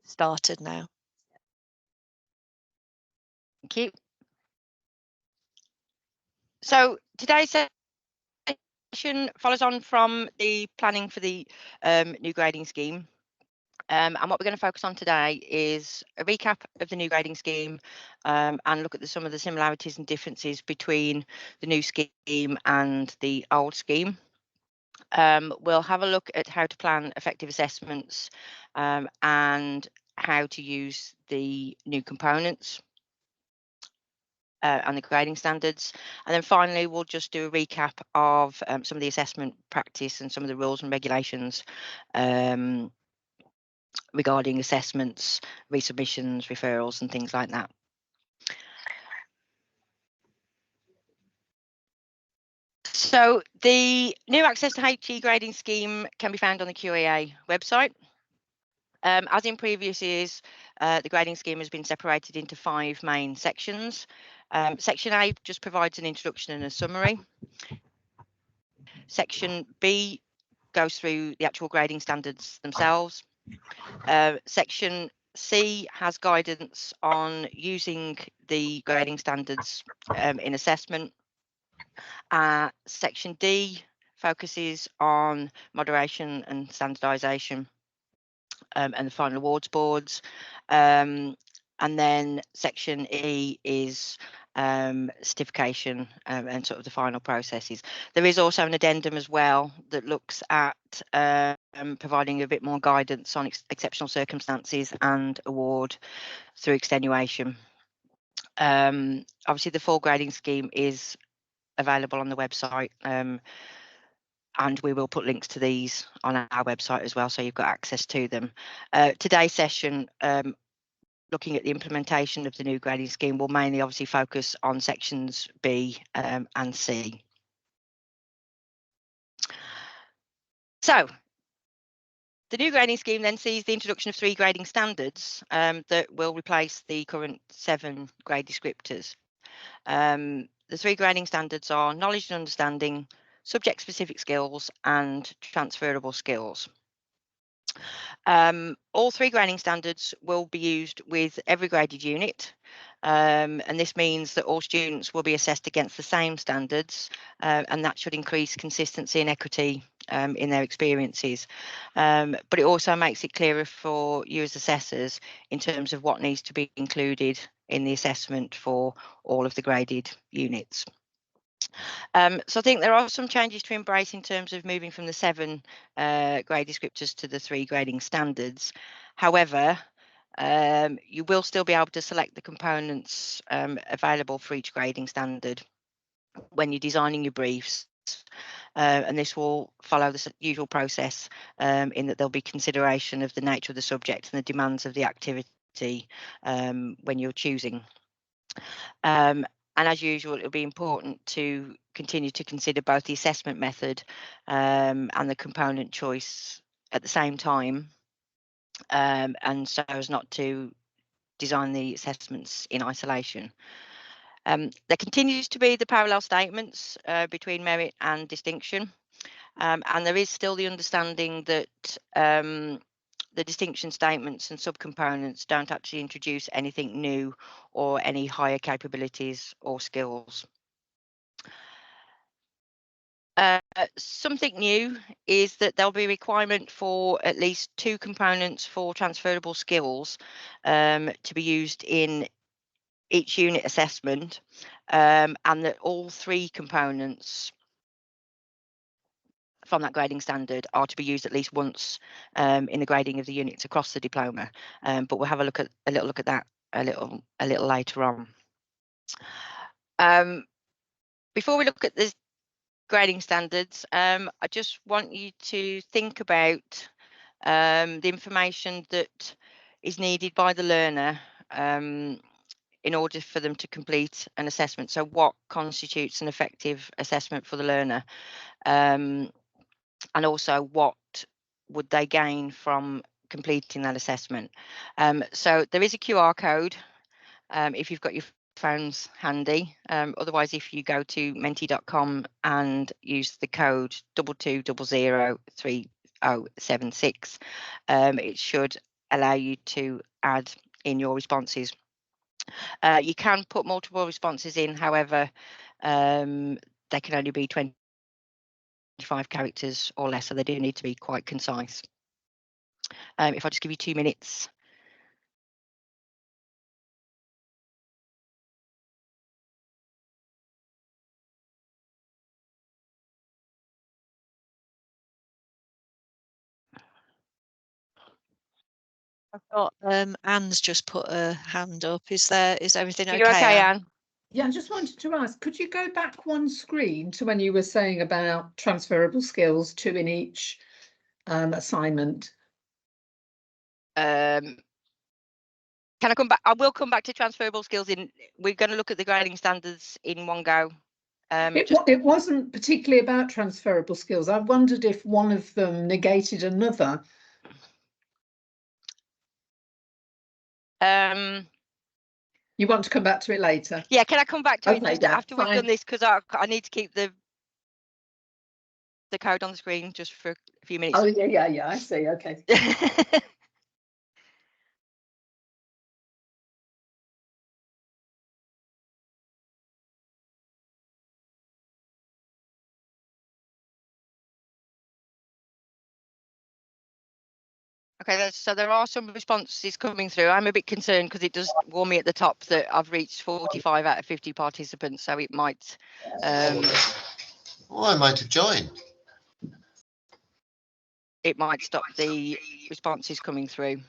started now. Thank you. So today's session follows on from the planning for the new grading scheme. And what we're going to focus on today is a recap of the new grading scheme and look at some of the similarities and differences between the new scheme and the old scheme. We'll have a look at how to plan effective assessments and how to use the new components and the grading standards. And then finally, we'll just do a recap of some of the assessment practice and some of the rules and regulations regarding assessments, resubmissions, referrals and things like that. So the new access to HE grading scheme can be found on the QAA website. As in previous years, the grading scheme has been separated into 5 main sections. Section A just provides an introduction and a summary. Section B goes through the actual grading standards themselves. Section C has guidance on using the grading standards in assessment. Section D focuses on moderation and standardisation and the final awards boards. And then section E is certification and sort of the final processes. There is also an addendum as well that looks at providing a bit more guidance on exceptional circumstances and award through extenuation. Obviously, the full grading scheme is available on the website, and we will put links to these on our website as well, so you've got access to them. Today's session, looking at the implementation of the new grading scheme, will mainly obviously focus on sections B and C. So the new grading scheme then sees the introduction of 3 grading standards that will replace the current 7 grade descriptors. The 3 grading standards are knowledge and understanding, subject-specific skills and transferable skills. All 3 grading standards will be used with every graded unit, and this means that all students will be assessed against the same standards, and that should increase consistency and equity in their experiences. But it also makes it clearer for you as assessors in terms of what needs to be included in the assessment for all of the graded units. So I think there are some changes to embrace in terms of moving from the 7 grade descriptors to the 3 grading standards. However, you will still be able to select the components available for each grading standard when you're designing your briefs. And this will follow the usual process in that there'll be consideration of the nature of the subject and the demands of the activity when you're choosing. And as usual, it'll be important to continue to consider both the assessment method and the component choice at the same time, and so as not to design the assessments in isolation. There continues to be the parallel statements between merit and distinction, and there is still the understanding that the distinction statements and subcomponents don't actually introduce anything new or any higher capabilities or skills. Something new is that there'll be a requirement for at least 2 components for transferable skills to be used in each unit assessment, and that all 3 components from that grading standard are to be used at least once in the grading of the units across the diploma. But we'll have a little look at that a little later on. Before we look at the grading standards, I just want you to think about the information that is needed by the learner in order for them to complete an assessment. So what constitutes an effective assessment for the learner? And also what would they gain from completing that assessment? So there is a QR code if you've got your phones handy. Otherwise, if you go to menti.com and use the code 22003076, it should allow you to add in your responses. You can put multiple responses in, however, they can only be 25 characters or less, so they do need to be quite concise. If I just give you 2 minutes. I've got Anne's just put a hand up. Is everything okay? You're okay, Anne? Yeah, I just wanted to ask, could you go back one screen to when you were saying about transferable skills, 2 in each assignment? Can I come back? I will come back to transferable skills. We're going to look at the grading standards in one go. It wasn't particularly about transferable skills. I wondered if one of them negated another. You want to come back to it later? Yeah, can I come back to it just after fine. we've done this, because I need to keep the code on the screen just for a few minutes. Oh yeah, I see. Okay. Okay, so there are some responses coming through. I'm a bit concerned because it does warn me at the top that I've reached 45 out of 50 participants, so it might. I might have joined. It might stop the responses coming through.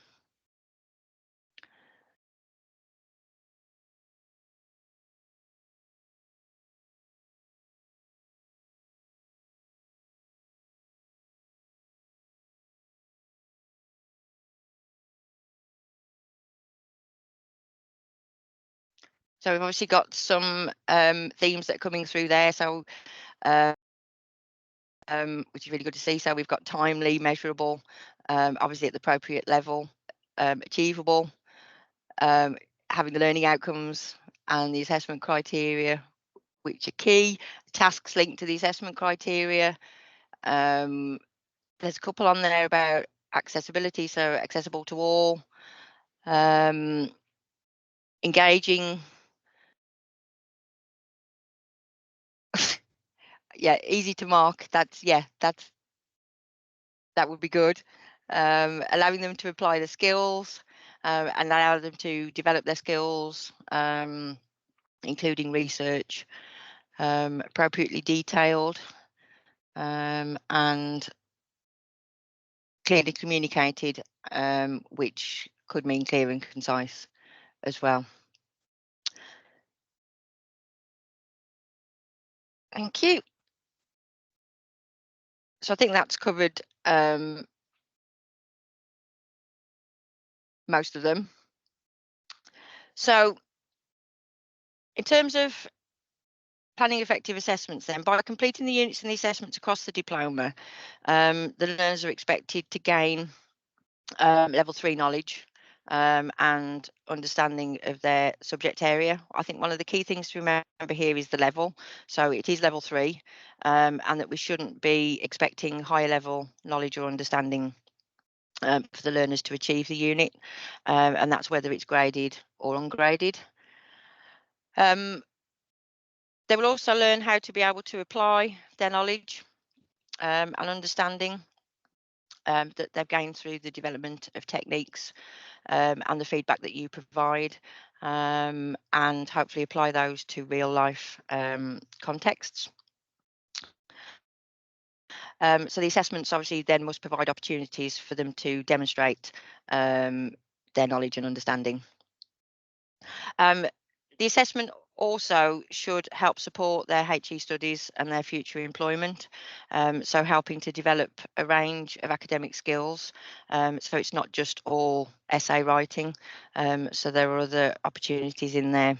So we've obviously got some themes that are coming through there. So which is really good to see. So we've got timely, measurable, obviously at the appropriate level, achievable, having the learning outcomes and the assessment criteria, which are key, tasks linked to the assessment criteria. There's a couple on there about accessibility, so accessible to all, engaging. Yeah, easy to mark. That would be good. Allowing them to apply the skills and allow them to develop their skills, including research, appropriately detailed, and clearly communicated, which could mean clear and concise as well. Thank you. So I think that's covered most of them. So in terms of planning effective assessments, then, by completing the units and the assessments across the diploma, the learners are expected to gain level 3 knowledge and understanding of their subject area. I think one of the key things to remember here is the level. So it is level 3, and that we shouldn't be expecting higher level knowledge or understanding for the learners to achieve the unit, and that's whether it's graded or ungraded. They will also learn how to be able to apply their knowledge and understanding that they've gained through the development of techniques and the feedback that you provide, and hopefully apply those to real life contexts. So the assessments obviously then must provide opportunities for them to demonstrate their knowledge and understanding. The assessment also should help support their HE studies and their future employment, so helping to develop a range of academic skills. So it's not just all essay writing, so there are other opportunities in there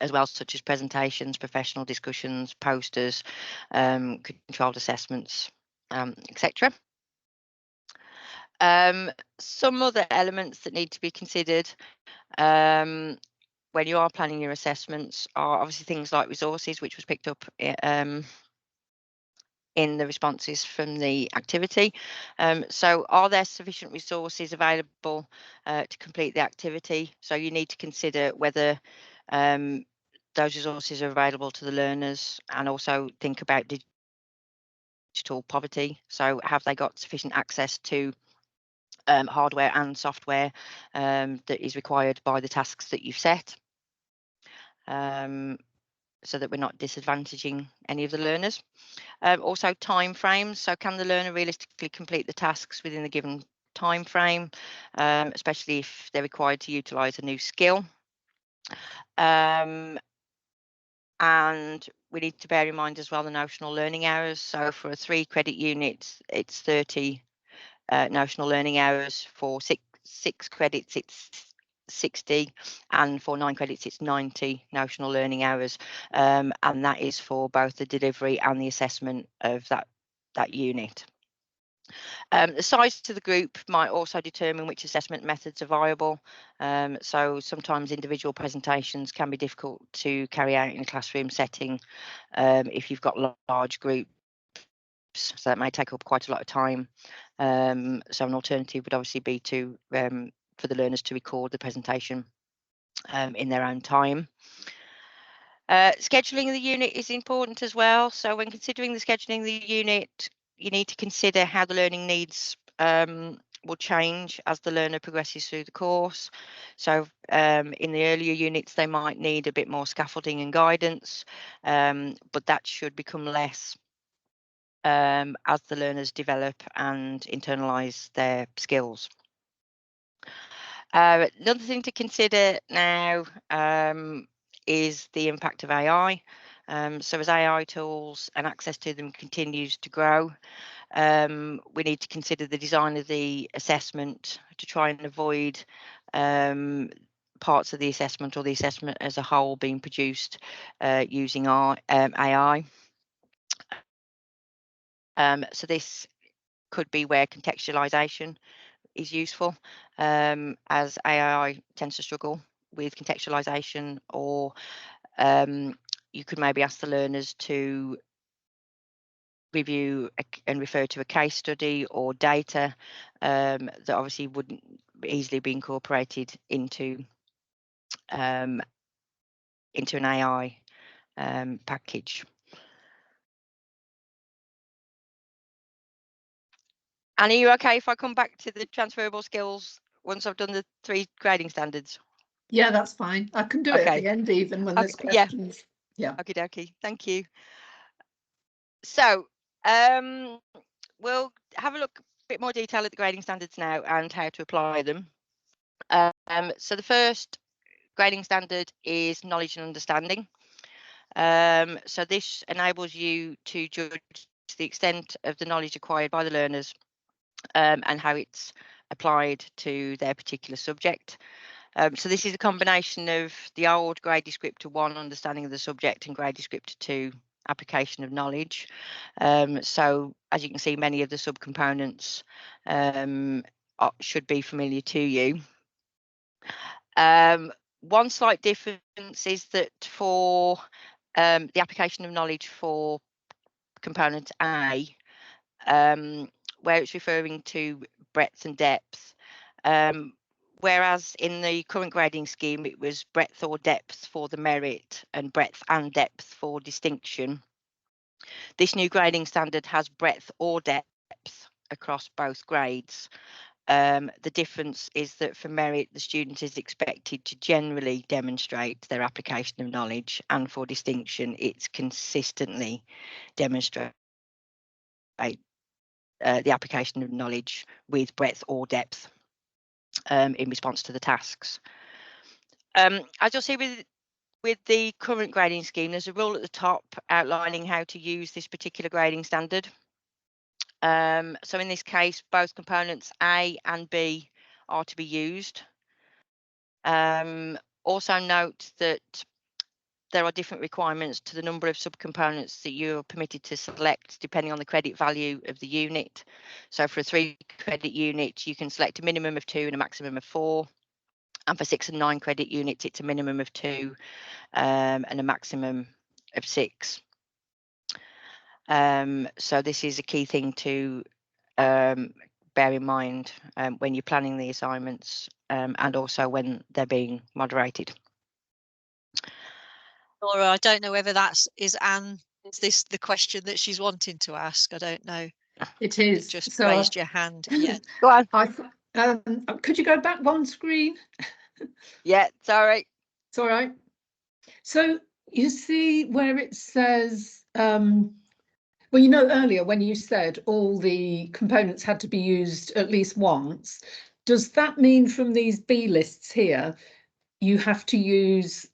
as well, such as presentations, professional discussions, posters, controlled assessments, etc. Some other elements that need to be considered when you are planning your assessments are obviously things like resources, which was picked up in the responses from the activity. So are there sufficient resources available to complete the activity? So you need to consider whether those resources are available to the learners, and also think about digital poverty. So have they got sufficient access to hardware and software that is required by the tasks that you've set, so that we're not disadvantaging any of the learners. Also time frames. So can the learner realistically complete the tasks within the given time frame, especially if they're required to utilise a new skill. And we need to bear in mind as well the notional learning hours. So for a 3 credit unit, it's 30 notional learning hours. For six credits, it's 60, and for 9 credits, it's 90 notional learning hours. And that is for both the delivery and the assessment of that unit. The size to the group might also determine which assessment methods are viable. So sometimes individual presentations can be difficult to carry out in a classroom setting if you've got large groups. So that may take up quite a lot of time. So an alternative would obviously be to for the learners to record the presentation in their own time. Scheduling of the unit is important as well. So when considering the scheduling of the unit, you need to consider how the learning needs will change as the learner progresses through the course. So in the earlier units, they might need a bit more scaffolding and guidance, but that should become less as the learners develop and internalise their skills. Another thing to consider now is the impact of AI. So as AI tools and access to them continues to grow, we need to consider the design of the assessment to try and avoid parts of the assessment or the assessment as a whole being produced using our AI. So this could be where contextualisation is useful, as AI tends to struggle with contextualisation, or you could maybe ask the learners to review and refer to a case study or data that obviously wouldn't easily be incorporated into an AI package. Annie, are you okay if I come back to the transferable skills once I've done the 3 grading standards? Yeah, that's fine. I can do it at the end even when there's questions. Yeah. Okie dokie. Thank you. So we'll have a look a bit more detail at the grading standards now and how to apply them. So the first grading standard is knowledge and understanding. So this enables you to judge the extent of the knowledge acquired by the learners and how it's applied to their particular subject. So this is a combination of the old grade descriptor 1, understanding of the subject, and grade descriptor 2, application of knowledge. So as you can see, many of the subcomponents should be familiar to you. One slight difference is that for the application of knowledge for component A, where it's referring to breadth and depth, whereas in the current grading scheme it was breadth or depth for the merit and breadth and depth for distinction. This new grading standard has breadth or depth across both grades. The difference is that for merit, the student is expected to generally demonstrate their application of knowledge, and for distinction, it's consistently demonstrate the application of knowledge with breadth or depth in response to the tasks. As you'll see with the current grading scheme, there's a rule at the top outlining how to use this particular grading standard. So in this case, both components A and B are to be used. Also note that there are different requirements to the number of subcomponents that you're permitted to select depending on the credit value of the unit. So for a 3 credit unit, you can select a minimum of 2 and a maximum of 4. And for 6 and 9 credit units, it's a minimum of 2 and a maximum of 6. So this is a key thing to bear in mind when you're planning the assignments and also when they're being moderated. Laura, I don't know whether is this the question that she's wanting to ask? I don't know. It is. Just So raised your hand. Yeah. Go on. Could you go back one screen? Yeah, sorry. It's all right. So you see where it says, well, you know, earlier when you said all the components had to be used at least once, does that mean from these B lists here, you have to use,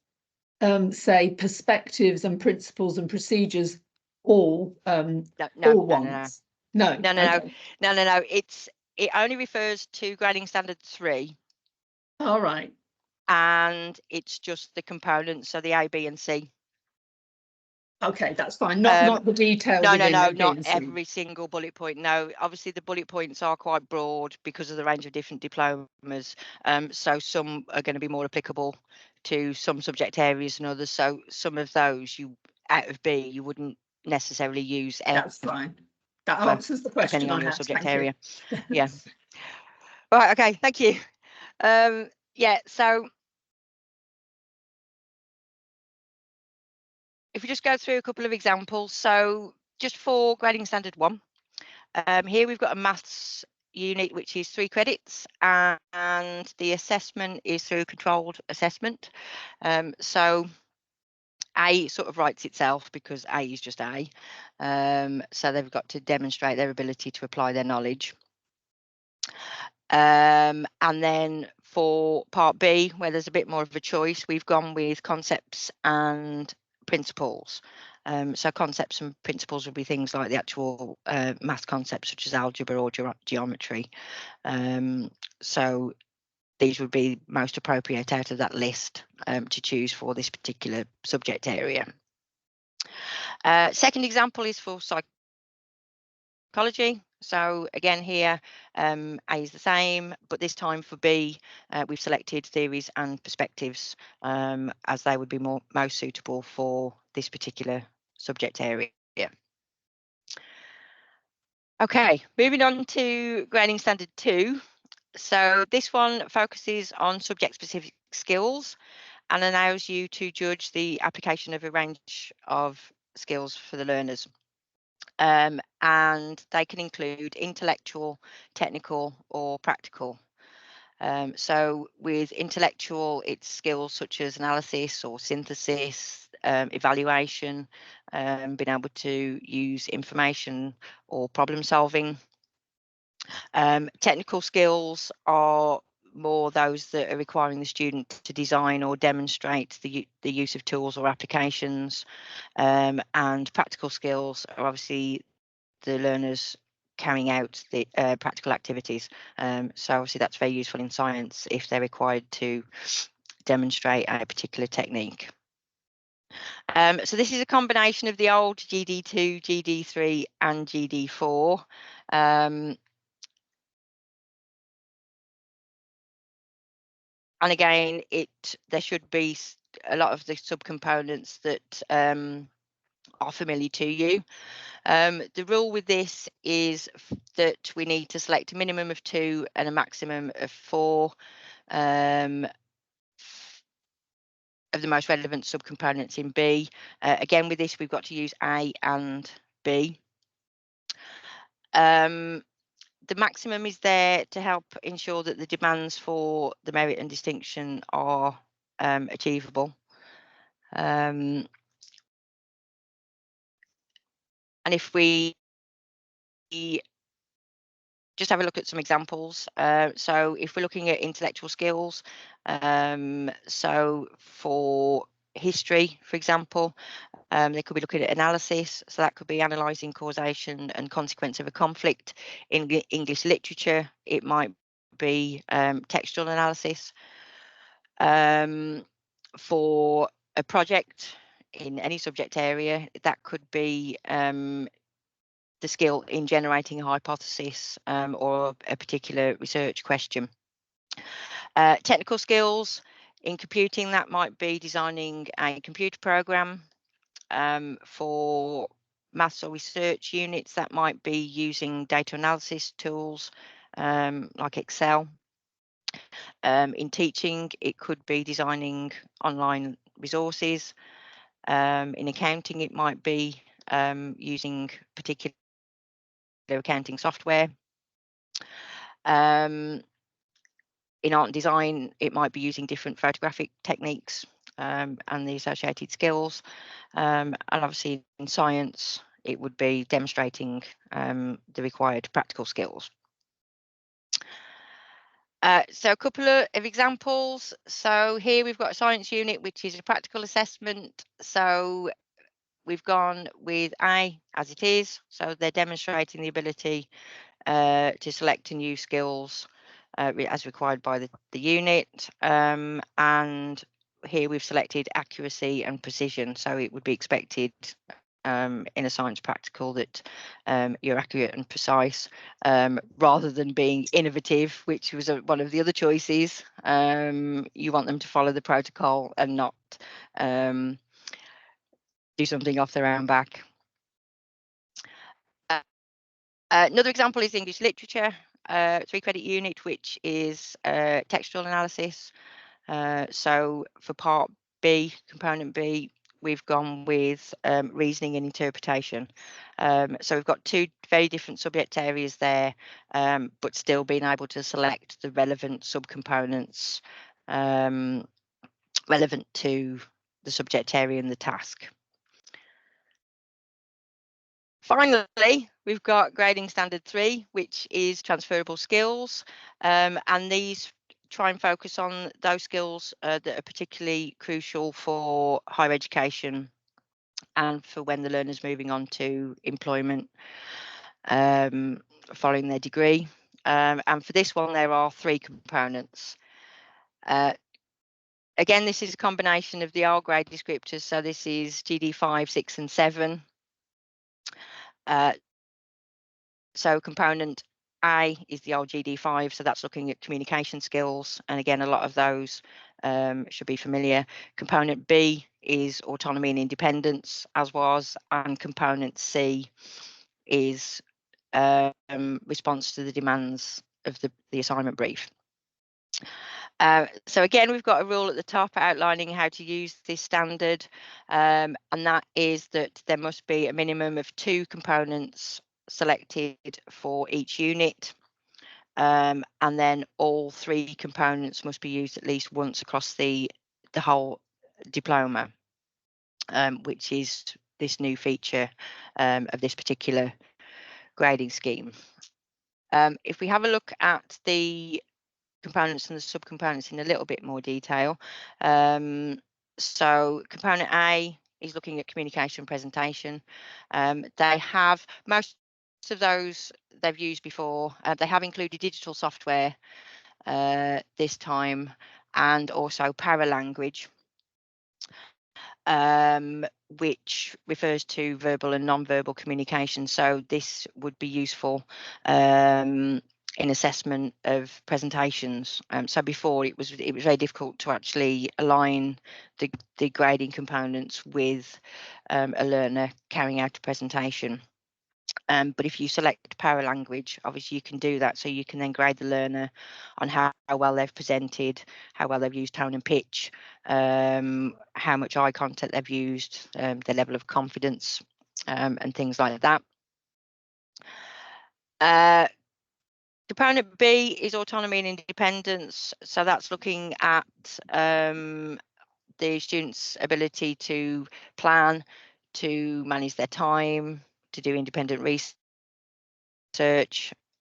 say, perspectives and principles and procedures all once? No. No. It only refers to grading standard 3. All right. And it's just the components, so the A, B, and C. Okay, that's fine. Not the detail. No, not every single bullet point. No, obviously the bullet points are quite broad because of the range of different diplomas. So some are going to be more applicable to some subject areas than others. So some of those out of B you wouldn't necessarily use. That's fine. That answers the question depending on your subject area. You. Yeah. Right. Okay. Thank you. Yeah. So if we just go through a couple of examples, so just for grading standard 1, here we've got a maths unit which is 3 credits and the assessment is through controlled assessment. So A sort of writes itself because A is just A. So they've got to demonstrate their ability to apply their knowledge. And then for part B, where there's a bit more of a choice, we've gone with concepts and principles. So concepts and principles would be things like the actual math concepts such as algebra or geometry. So these would be most appropriate out of that list to choose for this particular subject area. Second example is for psychology. So again here, A is the same, but this time for B, we've selected theories and perspectives as they would be most suitable for this particular subject area. Okay, moving on to grading standard 2. So this one focuses on subject-specific skills and allows you to judge the application of a range of skills for the learners. And they can include intellectual, technical, or practical. So with intellectual, it's skills such as analysis or synthesis, evaluation, being able to use information or problem solving. Technical skills are more those that are requiring the student to design or demonstrate the use of tools or applications. And practical skills are obviously the learners carrying out the practical activities. So obviously that's very useful in science if they're required to demonstrate a particular technique. So this is a combination of the old GD2, GD3 and GD4. And again, there should be a lot of the subcomponents that are familiar to you. The rule with this is that we need to select a minimum of 2 and a maximum of 4 of the most relevant subcomponents in B. Again, with this, we've got to use A and B. The maximum is there to help ensure that the demands for the merit and distinction are achievable. And if we just have a look at some examples. So if we're looking at intellectual skills, so for history, for example, they could be looking at analysis. So that could be analysing causation and consequence of a conflict. In English literature, it might be textual analysis. For a project in any subject area, that could be the skill in generating a hypothesis or a particular research question. Technical skills in computing, that might be designing a computer program. For maths or research units, that might be using data analysis tools like Excel. In teaching, it could be designing online resources. In accounting, it might be using particular accounting software. In art and design, it might be using different photographic techniques and the associated skills. And obviously in science, it would be demonstrating the required practical skills. So a couple of examples. So here we've got a science unit, which is a practical assessment. So we've gone with A as it is. So they're demonstrating the ability to select and use skills as required by the unit. And here we've selected accuracy and precision. So it would be expected in a science practical that you're accurate and precise rather than being innovative, which was one of the other choices. You want them to follow the protocol and not do something off their own back. Another example is English literature, 3-credit unit, which is textual analysis. So for part B, component B, we've gone with reasoning and interpretation. So we've got two very different subject areas there, but still being able to select the relevant subcomponents relevant to the subject area and the task. Finally, we've got grading standard 3, which is transferable skills, and these try and focus on those skills that are particularly crucial for higher education and for when the learner's moving on to employment following their degree. And for this one, there are 3 components. Again, this is a combination of the R grade descriptors. So this is GD 5, 6 and 7. So component A is the old GD5, so that's looking at communication skills. And again, a lot of those should be familiar. Component B is autonomy and independence, as was, and component C is response to the demands of the assignment brief. So again, we've got a rule at the top outlining how to use this standard, and that is that there must be a minimum of 2 components selected for each unit, and then all 3 components must be used at least once across the whole diploma, which is this new feature of this particular grading scheme. If we have a look at the components and the subcomponents in a little bit more detail. So component A is looking at communication presentation. They have most of those they've used before. They have included digital software this time, and also paralanguage, which refers to verbal and non-verbal communication. So this would be useful in assessment of presentations. So before it was very difficult to actually align the grading components with a learner carrying out a presentation. But if you select paralanguage, obviously you can do that. So you can then grade the learner on how well they've presented, how well they've used tone and pitch, how much eye contact they've used, their level of confidence, and things like that. Component B is autonomy and independence. So that's looking at the students' ability to plan, to manage their time, to do independent research,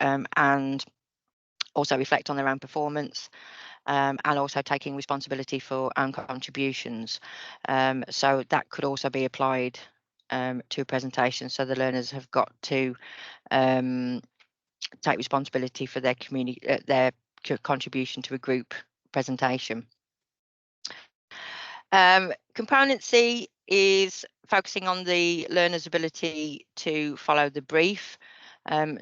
and also reflect on their own performance, and also taking responsibility for own contributions. So that could also be applied to a presentation. So the learners have got to take responsibility for their contribution to a group presentation. Component C is focusing on the learner's ability to follow the brief.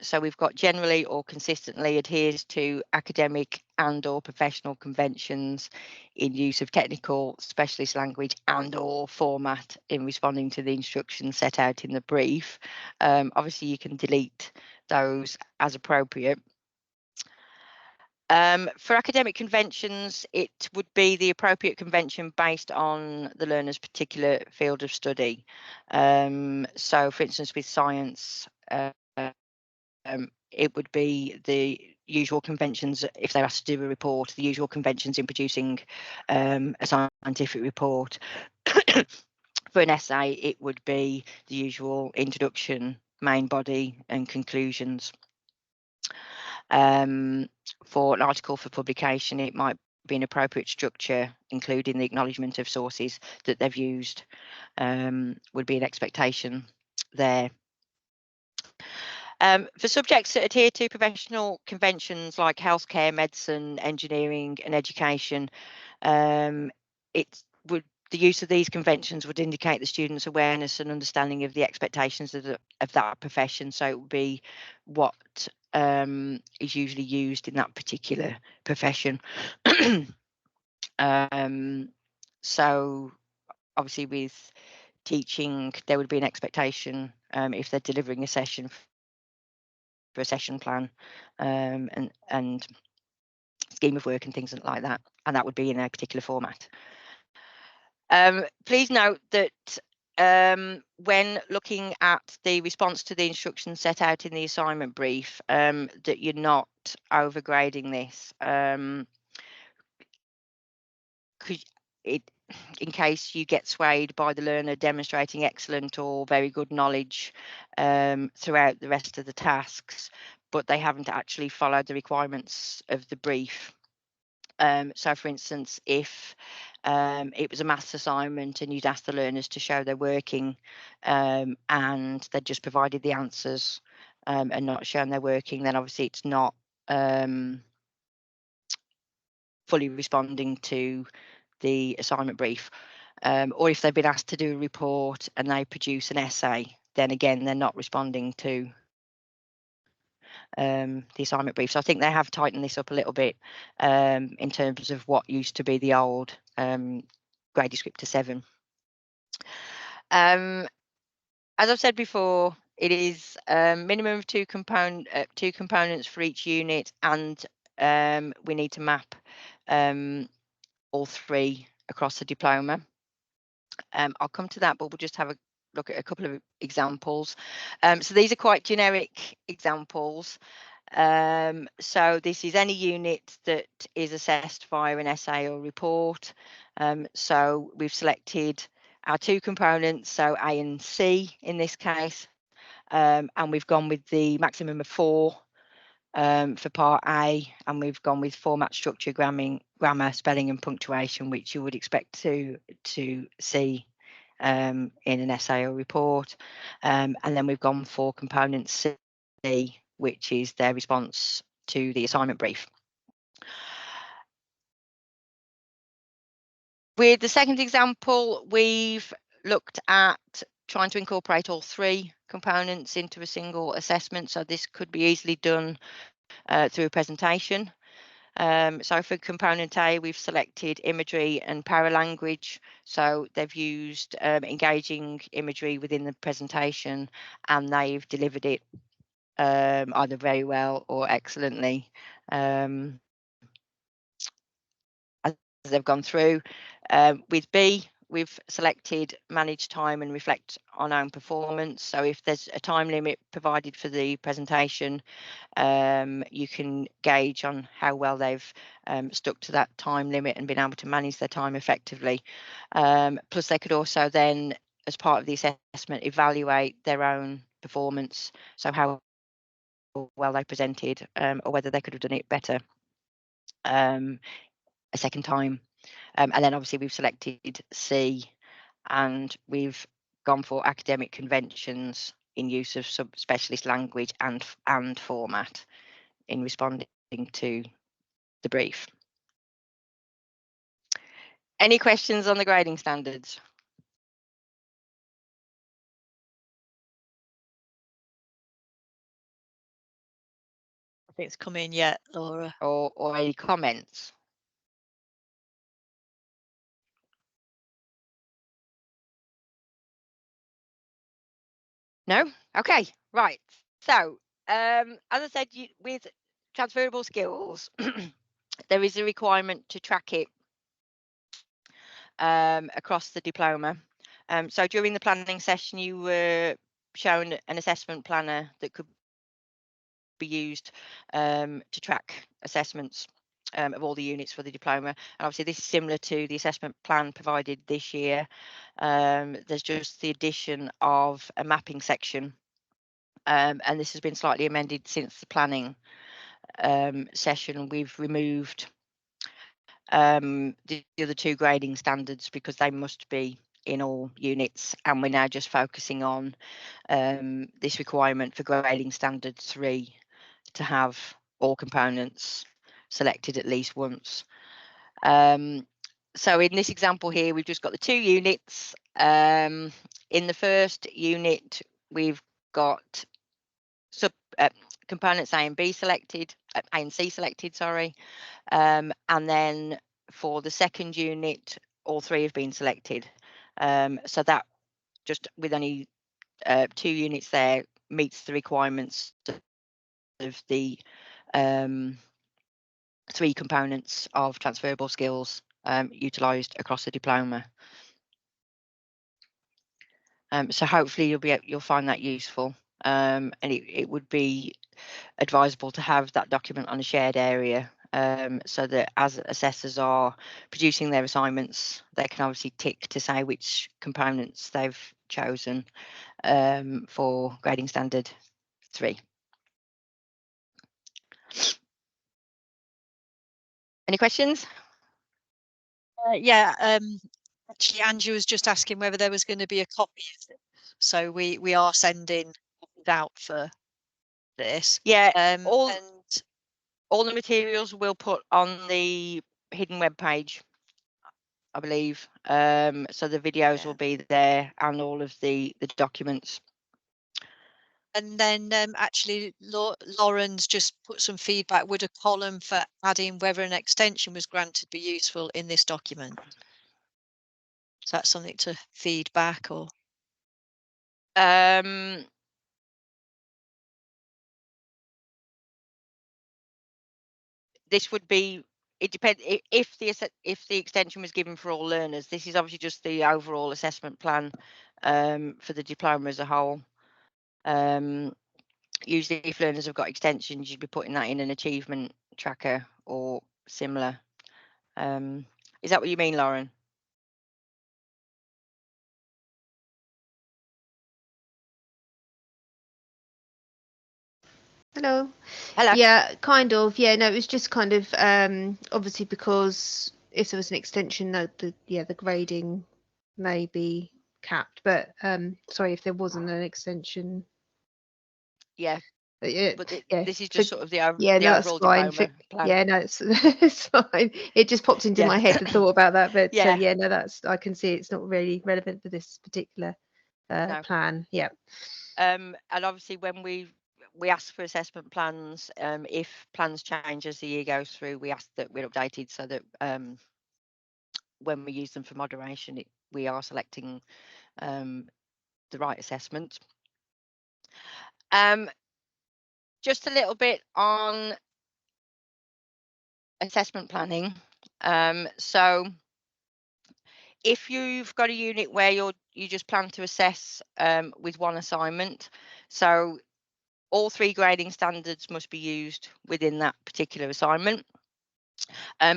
So we've got generally or consistently adheres to academic and or professional conventions in use of technical specialist language and or format in responding to the instructions set out in the brief. Obviously you can delete those as appropriate. For academic conventions, it would be the appropriate convention based on the learner's particular field of study. So for instance, with science, it would be the usual conventions if they're asked to do a report, the usual conventions in producing a scientific report. For an essay, it would be the usual introduction, main body and conclusions. For an article for publication, it might be an appropriate structure, including the acknowledgement of sources that they've used, would be an expectation there. For subjects that adhere to professional conventions like healthcare, medicine, engineering and education, the use of these conventions would indicate the student's awareness and understanding of the expectations of that profession. So it would be what is usually used in that particular profession. So obviously with teaching, there would be an expectation if they're delivering a session for a session plan and scheme of work and things like that, and that would be in a particular format. Please note that when looking at the response to the instructions set out in the assignment brief, that you're not overgrading this. In case you get swayed by the learner demonstrating excellent or very good knowledge throughout the rest of the tasks, but they haven't actually followed the requirements of the brief. So for instance, if it was a maths assignment and you'd asked the learners to show their working and they'd just provided the answers and not shown their working, then obviously it's not fully responding to the assignment brief. Or if they've been asked to do a report and they produce an essay, then again, they're not responding to the assignment brief. So I think they have tightened this up a little bit in terms of what used to be the old grade descriptor 7. As I've said before, it is a minimum of two components for each unit, and we need to map all 3 across the diploma. I'll come to that, but we'll just have a look at a couple of examples. So these are quite generic examples. So this is any unit that is assessed via an essay or report. So we've selected our 2 components, so A and C in this case, and we've gone with the maximum of 4 for part A, and we've gone with format, structure, grammar, spelling and punctuation, which you would expect to see in an essay or report. And then we've gone for component C, which is their response to the assignment brief. With the second example, we've looked at trying to incorporate all 3 components into a single assessment. So this could be easily done through a presentation. So for component A, we've selected imagery and paralanguage. So they've used engaging imagery within the presentation, and they've delivered it either very well or excellently as they've gone through. With B, we've selected manage time and reflect on own performance. So if there's a time limit provided for the presentation, you can gauge on how well they've stuck to that time limit and been able to manage their time effectively. Plus they could also then, as part of the assessment, evaluate their own performance, so how well they presented or whether they could have done it better a second time. And then obviously we've selected C, and we've gone for academic conventions in use of subspecialist language and format in responding to the brief. Any questions on the grading standards? Nothing's come in yet, Laura. or any comments? No? Okay, right. So, as I said, with transferable skills, there is a requirement to track it across the diploma. So during the planning session, you were shown an assessment planner that could be used to track assessments of all the units for the diploma. And obviously this is similar to the assessment plan provided this year. There's just the addition of a mapping section, and this has been slightly amended since the planning session. We've removed the other two grading standards because they must be in all units, and we're now just focusing on this requirement for grading standard 3 to have all components selected at least once. So in this example here, we've just got the 2 units. In the first unit, we've got components A and B selected, A and C selected, sorry. And then for the second unit, all 3 have been selected. So that just with only 2 units there meets the requirements of the 3 components of transferable skills utilised across the diploma. So hopefully you'll find that useful, and it would be advisable to have that document on a shared area, so that as assessors are producing their assignments, they can obviously tick to say which components they've chosen for grading standard 3. Any questions? Yeah, actually, Angie was just asking whether there was going to be a copy of this. So we are sending copies out for this. Yeah, and all the materials we'll put on the hidden web page, I believe. So the videos will be there and all of the documents. And then actually, Lauren's just put some feedback. Would a column for adding whether an extension was granted be useful in this document? Is that something to feed back, or? This would be, it depends if the extension was given for all learners. This is obviously just the overall assessment plan for the diploma as a whole. Usually if learners have got extensions, you'd be putting that in an achievement tracker or similar. Is that what you mean, Lauren? Hello. Hello. Yeah, kind of. Yeah, no, it was just kind of obviously because if there was an extension, the grading may be capped. But sorry, if there wasn't an extension. Yeah. But this is just sort of the overall diploma plan. Yeah, no, it's fine. It just popped into my head, the thought about that. But yeah, no, I can see it's not really relevant for this particular plan. Yeah. And obviously when we ask for assessment plans, if plans change as the year goes through, we ask that we're updated so that when we use them for moderation, we are selecting the right assessment. Just a little bit on assessment planning. So if you've got a unit where you just plan to assess with one assignment, so all 3 grading standards must be used within that particular assignment,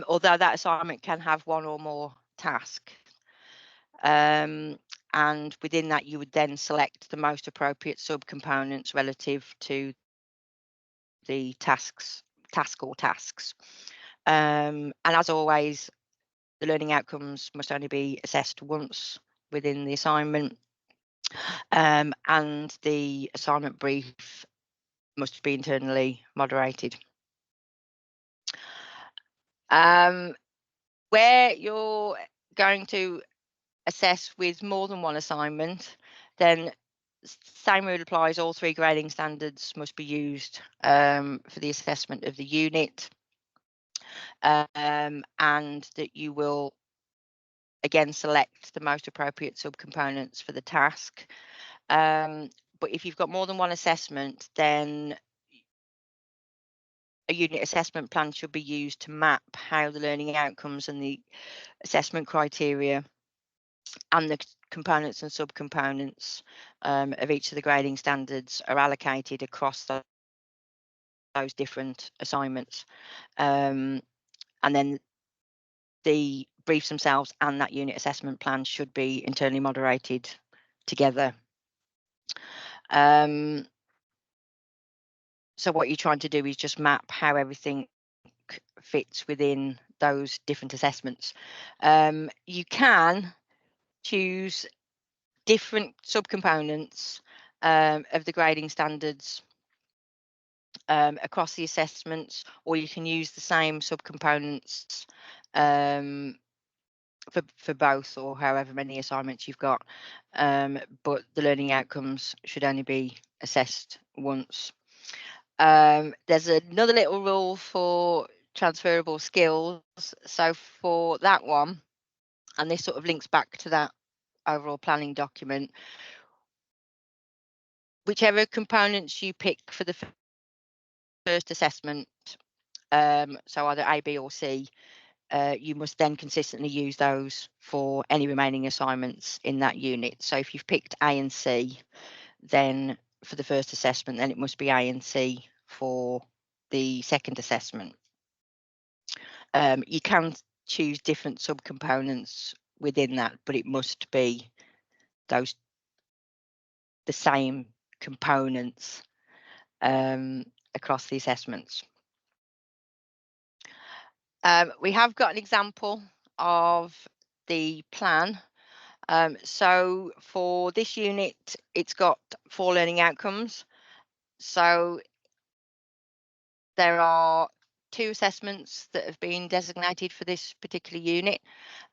although that assignment can have one or more tasks. And within that, you would then select the most appropriate subcomponents relative to the task or tasks. And as always, the learning outcomes must only be assessed once within the assignment, and the assignment brief must be internally moderated. Where you're going to assess with more than one assignment, then same rule applies. All 3 grading standards must be used for the assessment of the unit, and that you will again select the most appropriate subcomponents for the task. But if you've got more than one assessment, then a unit assessment plan should be used to map how the learning outcomes and the assessment criteria and the components and subcomponents of each of the grading standards are allocated across those different assignments. And then the briefs themselves and that unit assessment plan should be internally moderated together. So what you're trying to do is just map how everything fits within those different assessments. You can choose different subcomponents of the grading standards across the assessments, or you can use the same subcomponents for both, or however many assignments you've got, but the learning outcomes should only be assessed once. There's another little rule for transferable skills. So for that one, and this sort of links back to that overall planning document, whichever components you pick for the first assessment, so either A, B or C, you must then consistently use those for any remaining assignments in that unit. So if you've picked A and C, then for the first assessment, then it must be A and C for the second assessment. You can choose different subcomponents within that, but it must be the same components across the assessments. We have got an example of the plan. So for this unit, it's got 4 learning outcomes. So there are 2 assessments that have been designated for this particular unit.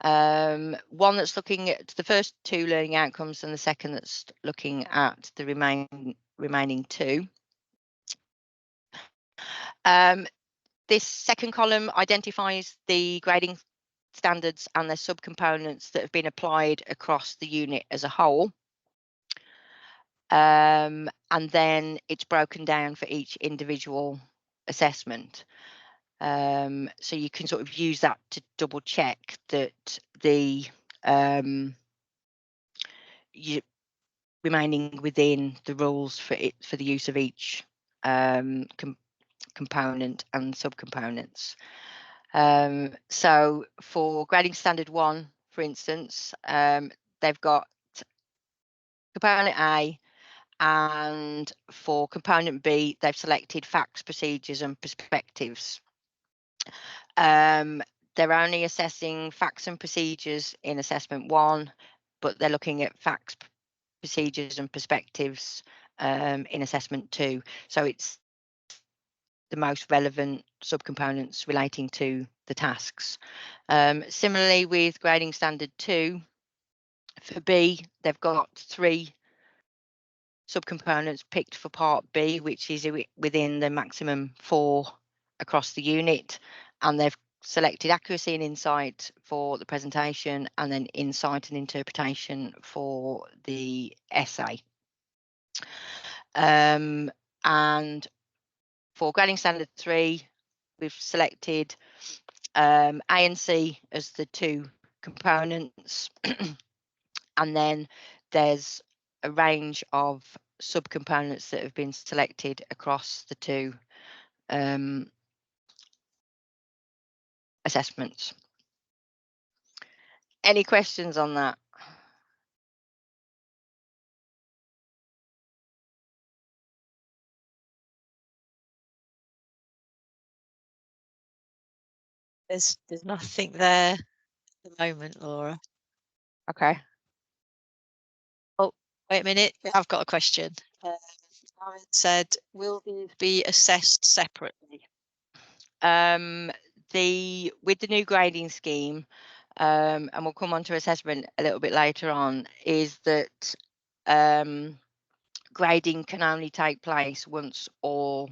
One that's looking at the first 2 learning outcomes, and the second that's looking at the remaining 2. This second column identifies the grading standards and their subcomponents that have been applied across the unit as a whole. And then it's broken down for each individual assessment. So you can sort of use that to double check that the remaining within the rules for the use of each component and subcomponents. So for grading standard 1, for instance, they've got component A, and for component B, they've selected facts, procedures and perspectives. They're only assessing facts and procedures in assessment 1, but they're looking at facts, procedures and perspectives in assessment 2. So it's the most relevant subcomponents relating to the tasks. Similarly with grading standard 2, for B, they've got 3 subcomponents picked for part B, which is within the maximum 4 across the unit, and they've selected accuracy and insight for the presentation, and then insight and interpretation for the essay. And for grading standard 3, we've selected A and C as the 2 components, and then there's a range of subcomponents that have been selected across the 2 assessments. Any questions on that? There's nothing there at the moment, Laura. Okay. Oh, wait a minute. I've got a question. Aaron said, will these be assessed separately? With the new grading scheme, and we'll come on to assessment a little bit later on, is that grading can only take place once all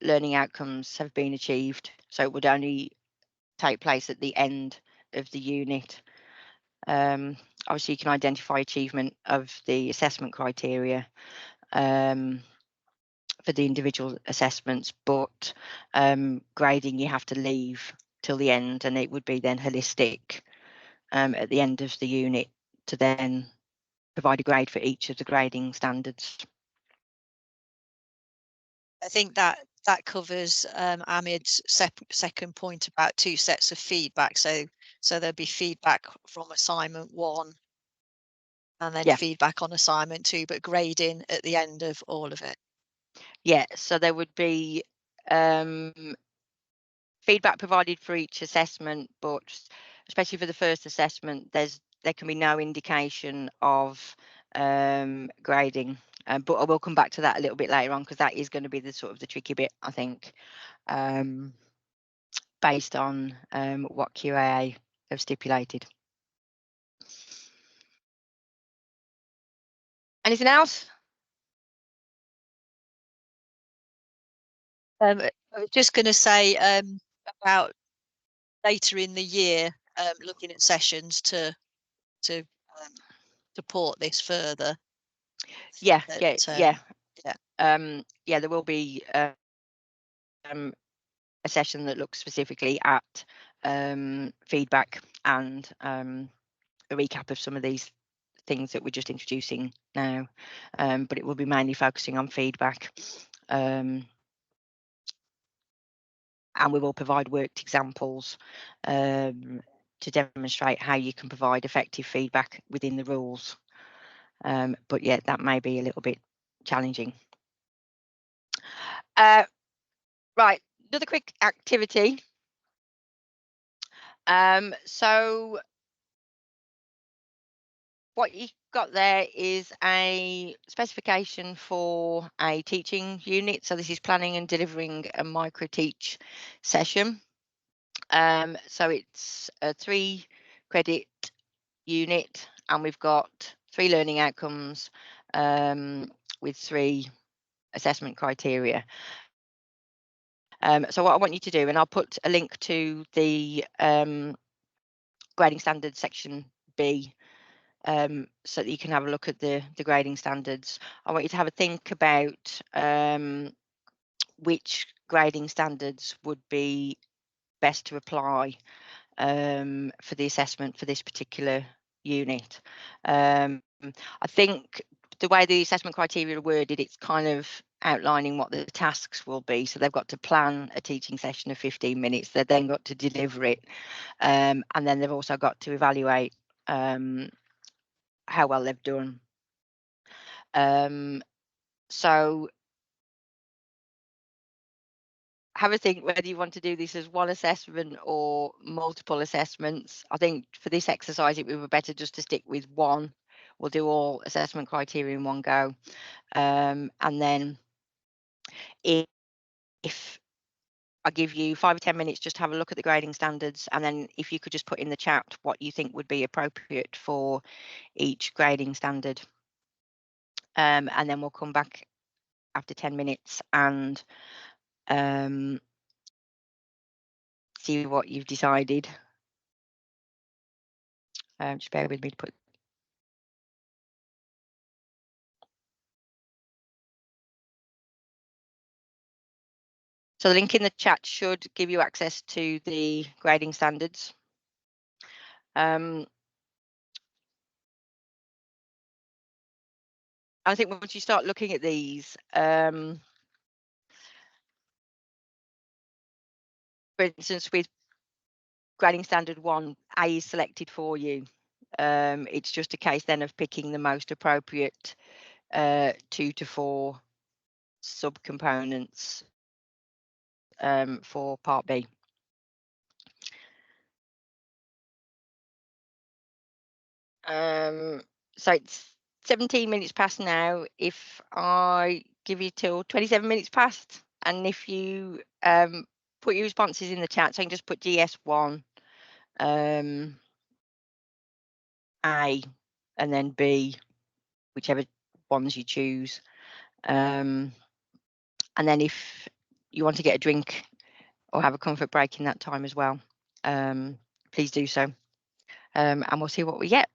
learning outcomes have been achieved. So it would only take place at the end of the unit. Obviously, you can identify achievement of the assessment criteria for the individual assessments, but grading you have to leave till the end, and it would be then holistic at the end of the unit to then provide a grade for each of the grading standards. I think that covers Amid's second point about 2 sets of feedback. So there'll be feedback from assignment 1 and then feedback on assignment 2, but grading at the end of all of it. Yeah, so there would be feedback provided for each assessment, but especially for the first assessment, there can be no indication of grading. But I will come back to that a little bit later on, because that is going to be the sort of the tricky bit, I think, based on what QAA have stipulated. Anything else? I was just going to say about later in the year, looking at sessions to support this further. Yeah, There will be a session that looks specifically at feedback and a recap of some of these things that we're just introducing now, but it will be mainly focusing on feedback, and we will provide worked examples to demonstrate how you can provide effective feedback within the rules. But yeah, that may be a little bit challenging. Right, another quick activity. So what you've got there is a specification for a teaching unit. So this is planning and delivering a micro teach session. So it's a 3-credit unit, and we've got 3 learning outcomes with 3 assessment criteria. So what I want you to do, and I'll put a link to the grading standards section B, so that you can have a look at the grading standards. I want you to have a think about which grading standards would be best to apply for the assessment for this particular unit. I think the way the assessment criteria are worded, it's kind of outlining what the tasks will be. So they've got to plan a teaching session of 15 minutes. They've then got to deliver it, and then they've also got to evaluate how well they've done. So have a think whether you want to do this as one assessment or multiple assessments. I think for this exercise, it would be better just to stick with one. We'll do all assessment criteria in one go. And then if I give you 5 or 10 minutes, just have a look at the grading standards. And then if you could just put in the chat what you think would be appropriate for each grading standard. And then we'll come back after 10 minutes and see what you've decided. Just bear with me to put. So the link in the chat should give you access to the grading standards. I think once you start looking at these, for instance, with grading standard 1, A is selected for you. It's just a case then of picking the most appropriate 2 to 4 subcomponents for part B. So it's 17 minutes past now. If I give you till 27 minutes past, and if you put your responses in the chat, so you can just put GS1, A, and then B, whichever ones you choose. And then if you want to get a drink or have a comfort break in that time as well, please do so. And we'll see what we get.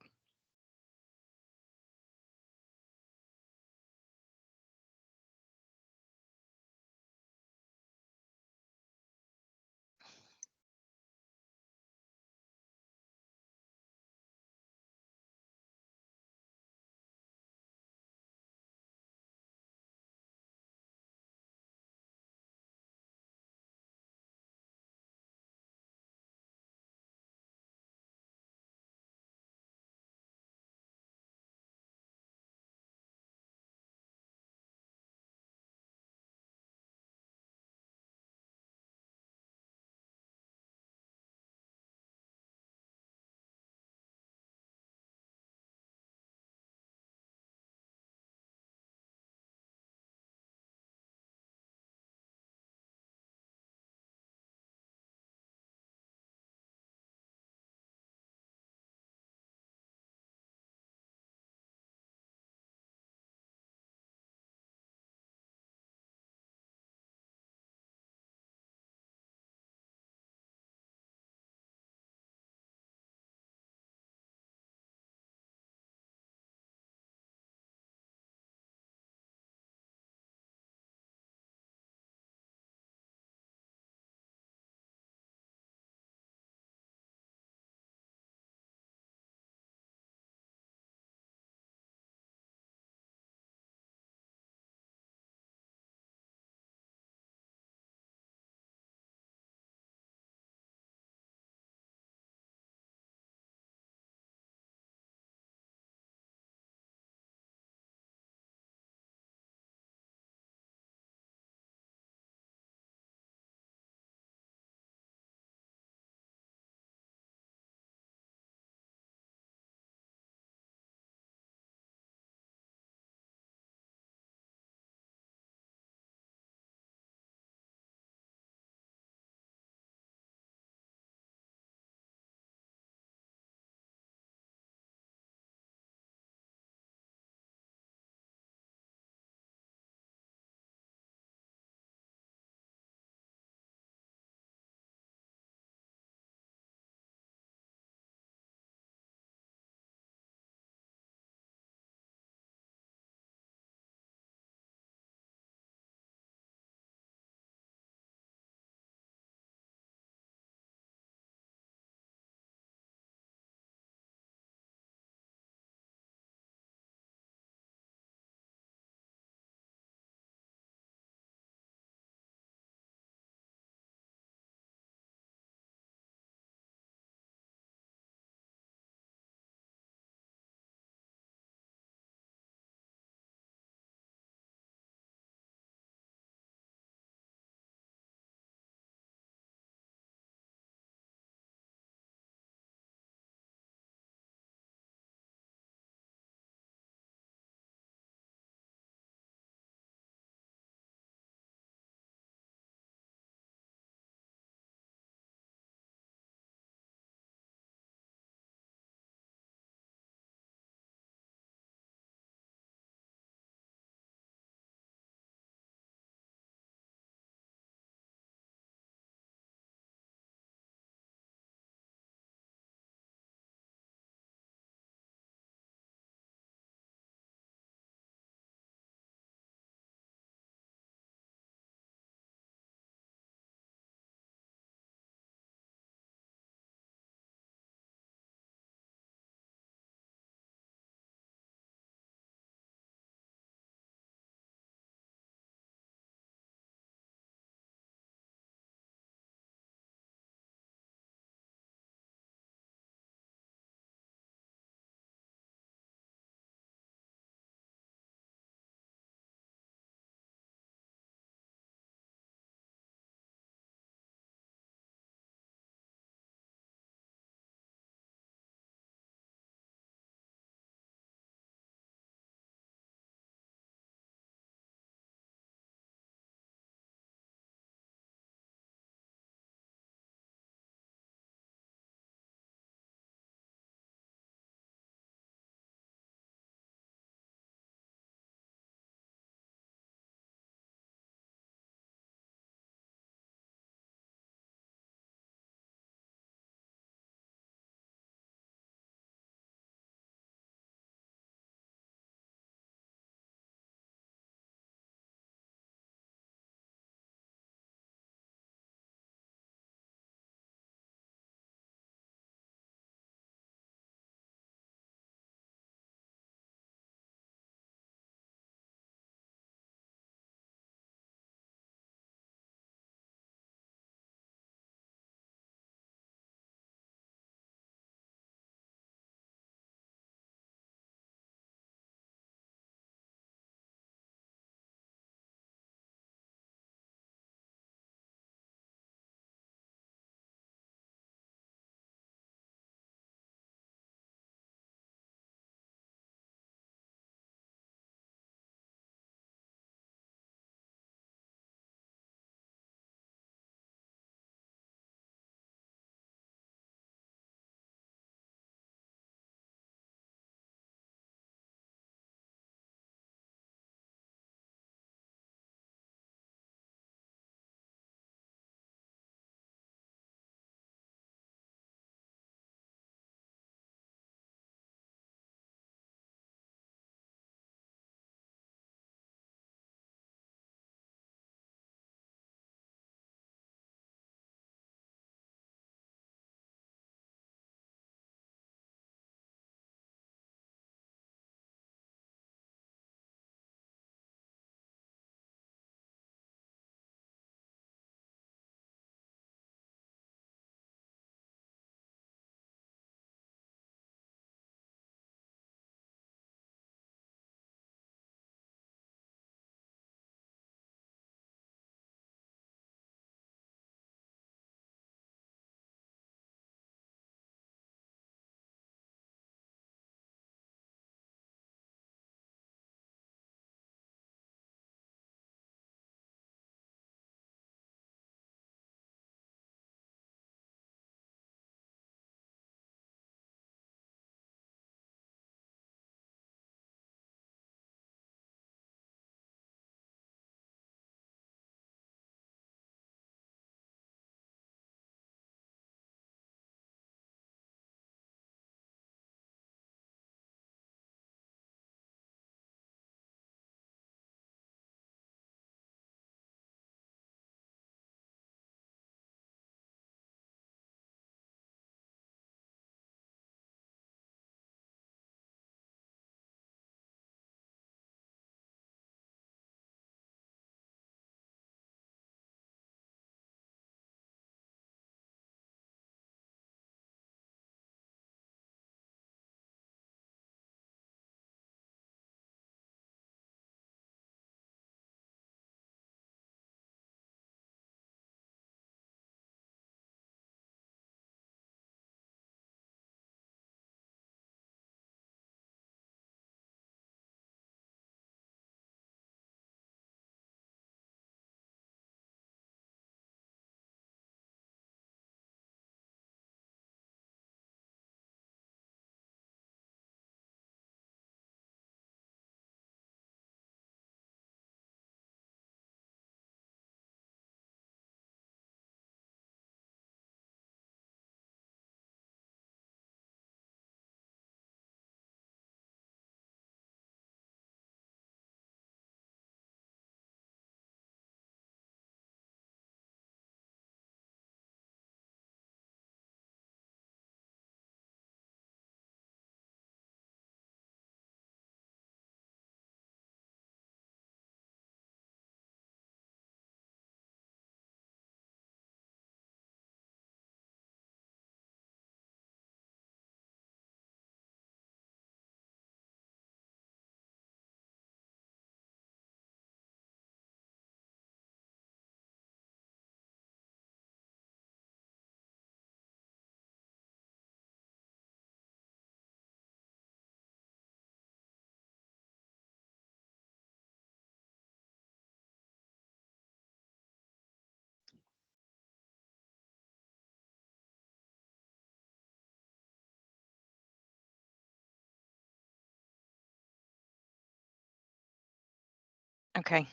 Okay.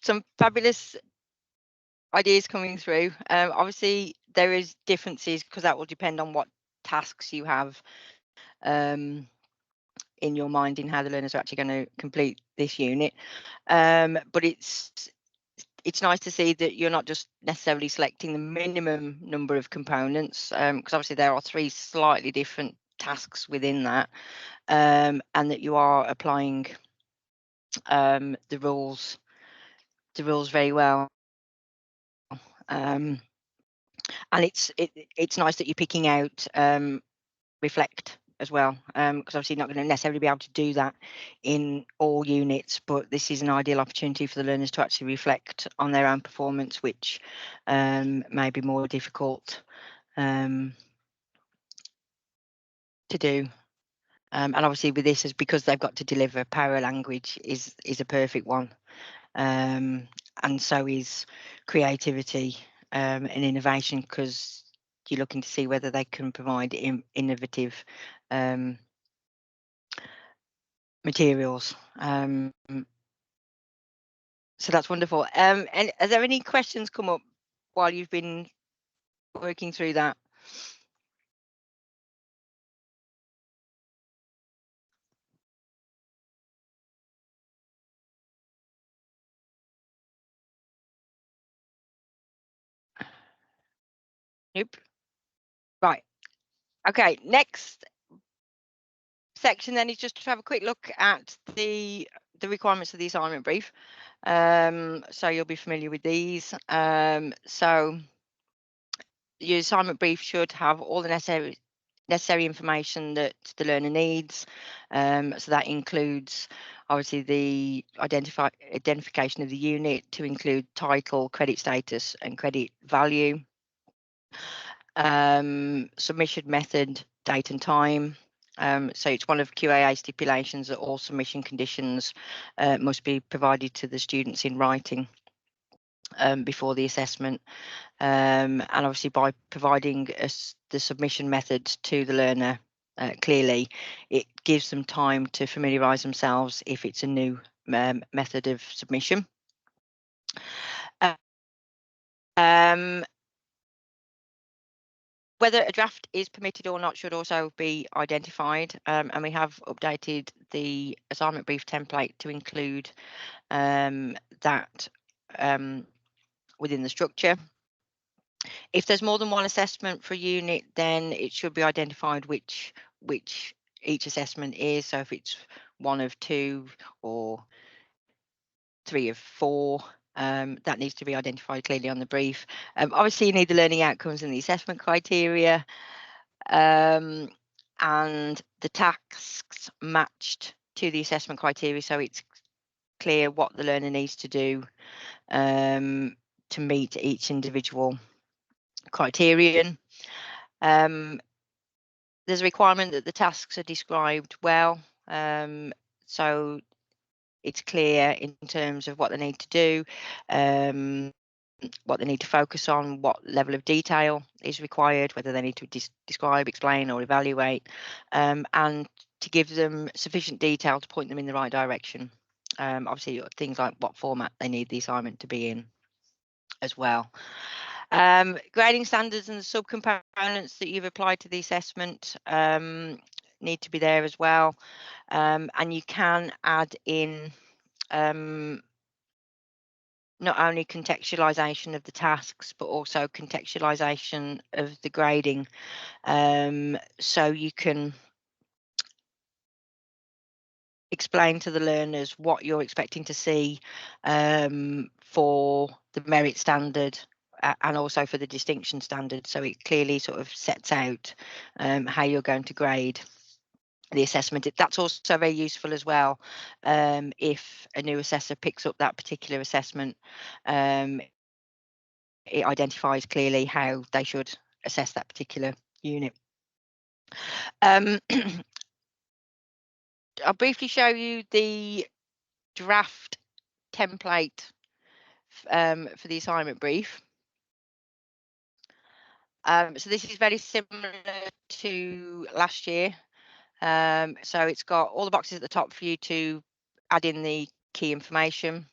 Some fabulous ideas coming through. Obviously, there is differences because that will depend on what tasks you have in your mind in how the learners are actually going to complete this unit. But it's nice to see that you're not just necessarily selecting the minimum number of components, because obviously there are 3 slightly different tasks within that, and that you are applying the rules very well. And it's nice that you're picking out reflect as well, because obviously you're not going to necessarily be able to do that in all units, but this is an ideal opportunity for the learners to actually reflect on their own performance, which may be more difficult to do. And obviously with this, is because they've got to deliver, para language is a perfect one, and so is creativity and innovation, because you're looking to see whether they can provide innovative materials. So that's wonderful. And are there any questions come up while you've been working through that? Nope. Right. Okay. Next section then is just to have a quick look at the requirements of the assignment brief. So you'll be familiar with these. So your assignment brief should have all the necessary information that the learner needs. So that includes obviously the identification of the unit, to include title, credit status and credit value, submission method, date and time. So it's one of QAA stipulations that all submission conditions must be provided to the students in writing before the assessment. And obviously by providing the submission methods to the learner clearly, it gives them time to familiarise themselves if it's a new method of submission. Whether a draft is permitted or not should also be identified, and we have updated the assignment brief template to include that within the structure. If there's more than one assessment for a unit, then it should be identified which each assessment is. So if it's 1 of 2 or 3 of 4, that needs to be identified clearly on the brief. Obviously, you need the learning outcomes and the assessment criteria, and the tasks matched to the assessment criteria, so it's clear what the learner needs to do to meet each individual criterion. There's a requirement that the tasks are described well, so it's clear in terms of what they need to do, what they need to focus on, what level of detail is required, whether they need to describe, explain or evaluate, and to give them sufficient detail to point them in the right direction. Obviously things like what format they need the assignment to be in as well. Grading standards and the subcomponents that you've applied to the assessment need to be there as well, and you can add in not only contextualization of the tasks but also contextualization of the grading, so you can explain to the learners what you're expecting to see for the merit standard and also for the distinction standard, so it clearly sort of sets out how you're going to grade the assessment. That's also very useful as well if a new assessor picks up that particular assessment. It identifies clearly how they should assess that particular unit. I'll briefly show you the draft template for the assignment brief. So this is very similar to last year. So it's got all the boxes at the top for you to add in the key information.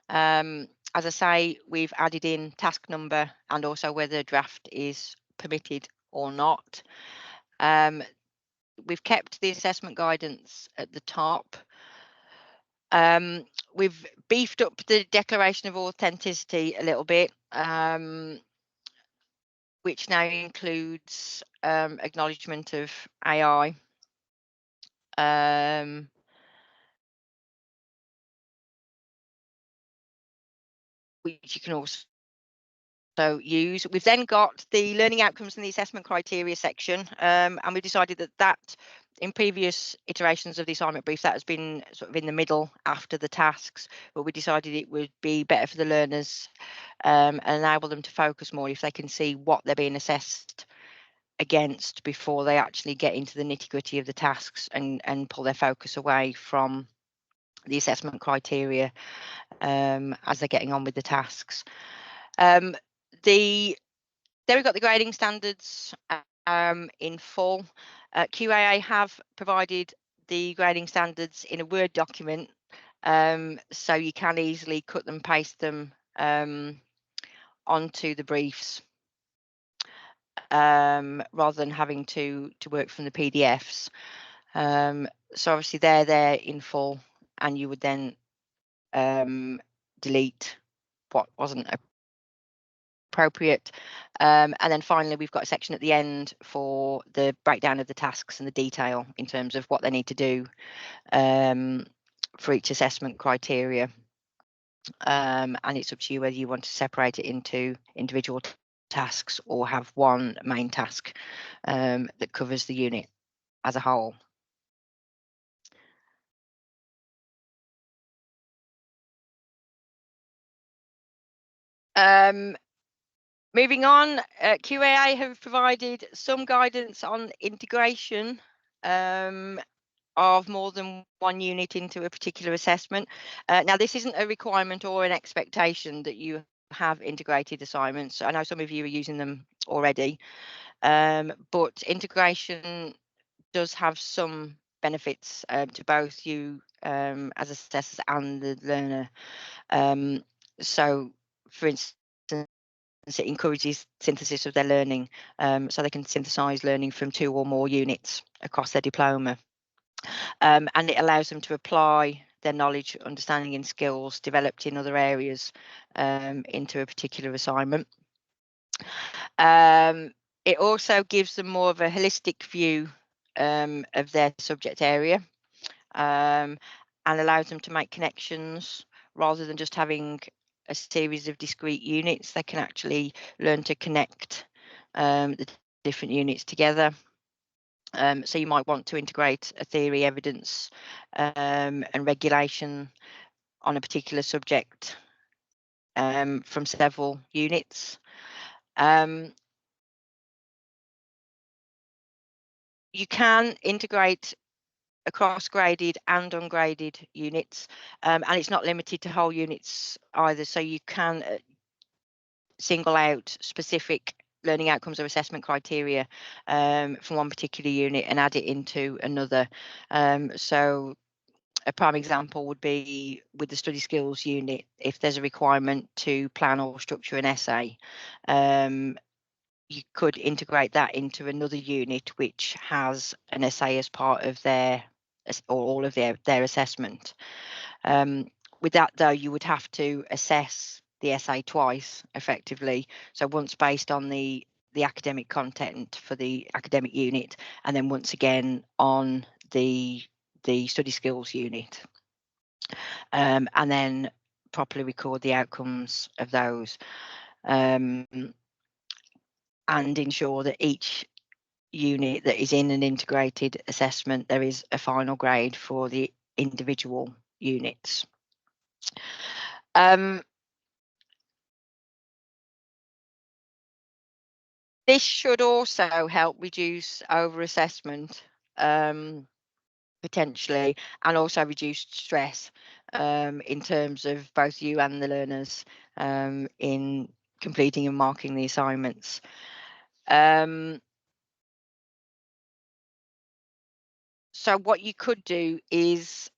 As I say, we've added in task number and also whether draft is permitted or not. We've kept the assessment guidance at the top. We've beefed up the declaration of authenticity a little bit, which now includes acknowledgement of AI. Which you can also use. We've then got the learning outcomes and the assessment criteria section, and we decided that in previous iterations of the assignment brief that has been sort of in the middle after the tasks, but we decided it would be better for the learners and enable them to focus more if they can see what they're being assessed against before they actually get into the nitty-gritty of the tasks and pull their focus away from the assessment criteria as they're getting on with the tasks. There we've got the grading standards in full. QAA have provided the grading standards in a Word document, so you can easily cut and paste them onto the briefs rather than having to work from the PDFs. So obviously they're there in full, and you would then delete what wasn't appropriate. And then finally, we've got a section at the end for the breakdown of the tasks and the detail in terms of what they need to do for each assessment criteria. And it's up to you whether you want to separate it into individual tasks or have one main task that covers the unit as a whole. Moving on, QAA have provided some guidance on integration of more than one unit into a particular assessment. Now, this isn't a requirement or an expectation that you have integrated assignments. I know some of you are using them already, but integration does have some benefits to both you as assessors and the learner. So, for instance, it encourages synthesis of their learning, so they can synthesize learning from 2 or more units across their diploma. And it allows them to apply their knowledge, understanding and skills developed in other areas into a particular assignment. It also gives them more of a holistic view of their subject area and allows them to make connections rather than just having a series of discrete units. They can actually learn to connect the different units together. So you might want to integrate a theory, evidence and regulation on a particular subject from several units. You can integrate across graded and ungraded units, and it's not limited to whole units either, so you can single out specific learning outcomes or assessment criteria from one particular unit and add it into another. So a prime example would be with the study skills unit. If there's a requirement to plan or structure an essay, you could integrate that into another unit which has an essay as part of their or all of their assessment. With that though, you would have to assess the essay twice effectively. So once based on the academic content for the academic unit, and then once again on the study skills unit, and then properly record the outcomes of those, and ensure that each unit that is in an integrated assessment, there is a final grade for the individual units. This should also help reduce over-assessment potentially, and also reduce stress in terms of both you and the learners in completing and marking the assignments. So what you could do is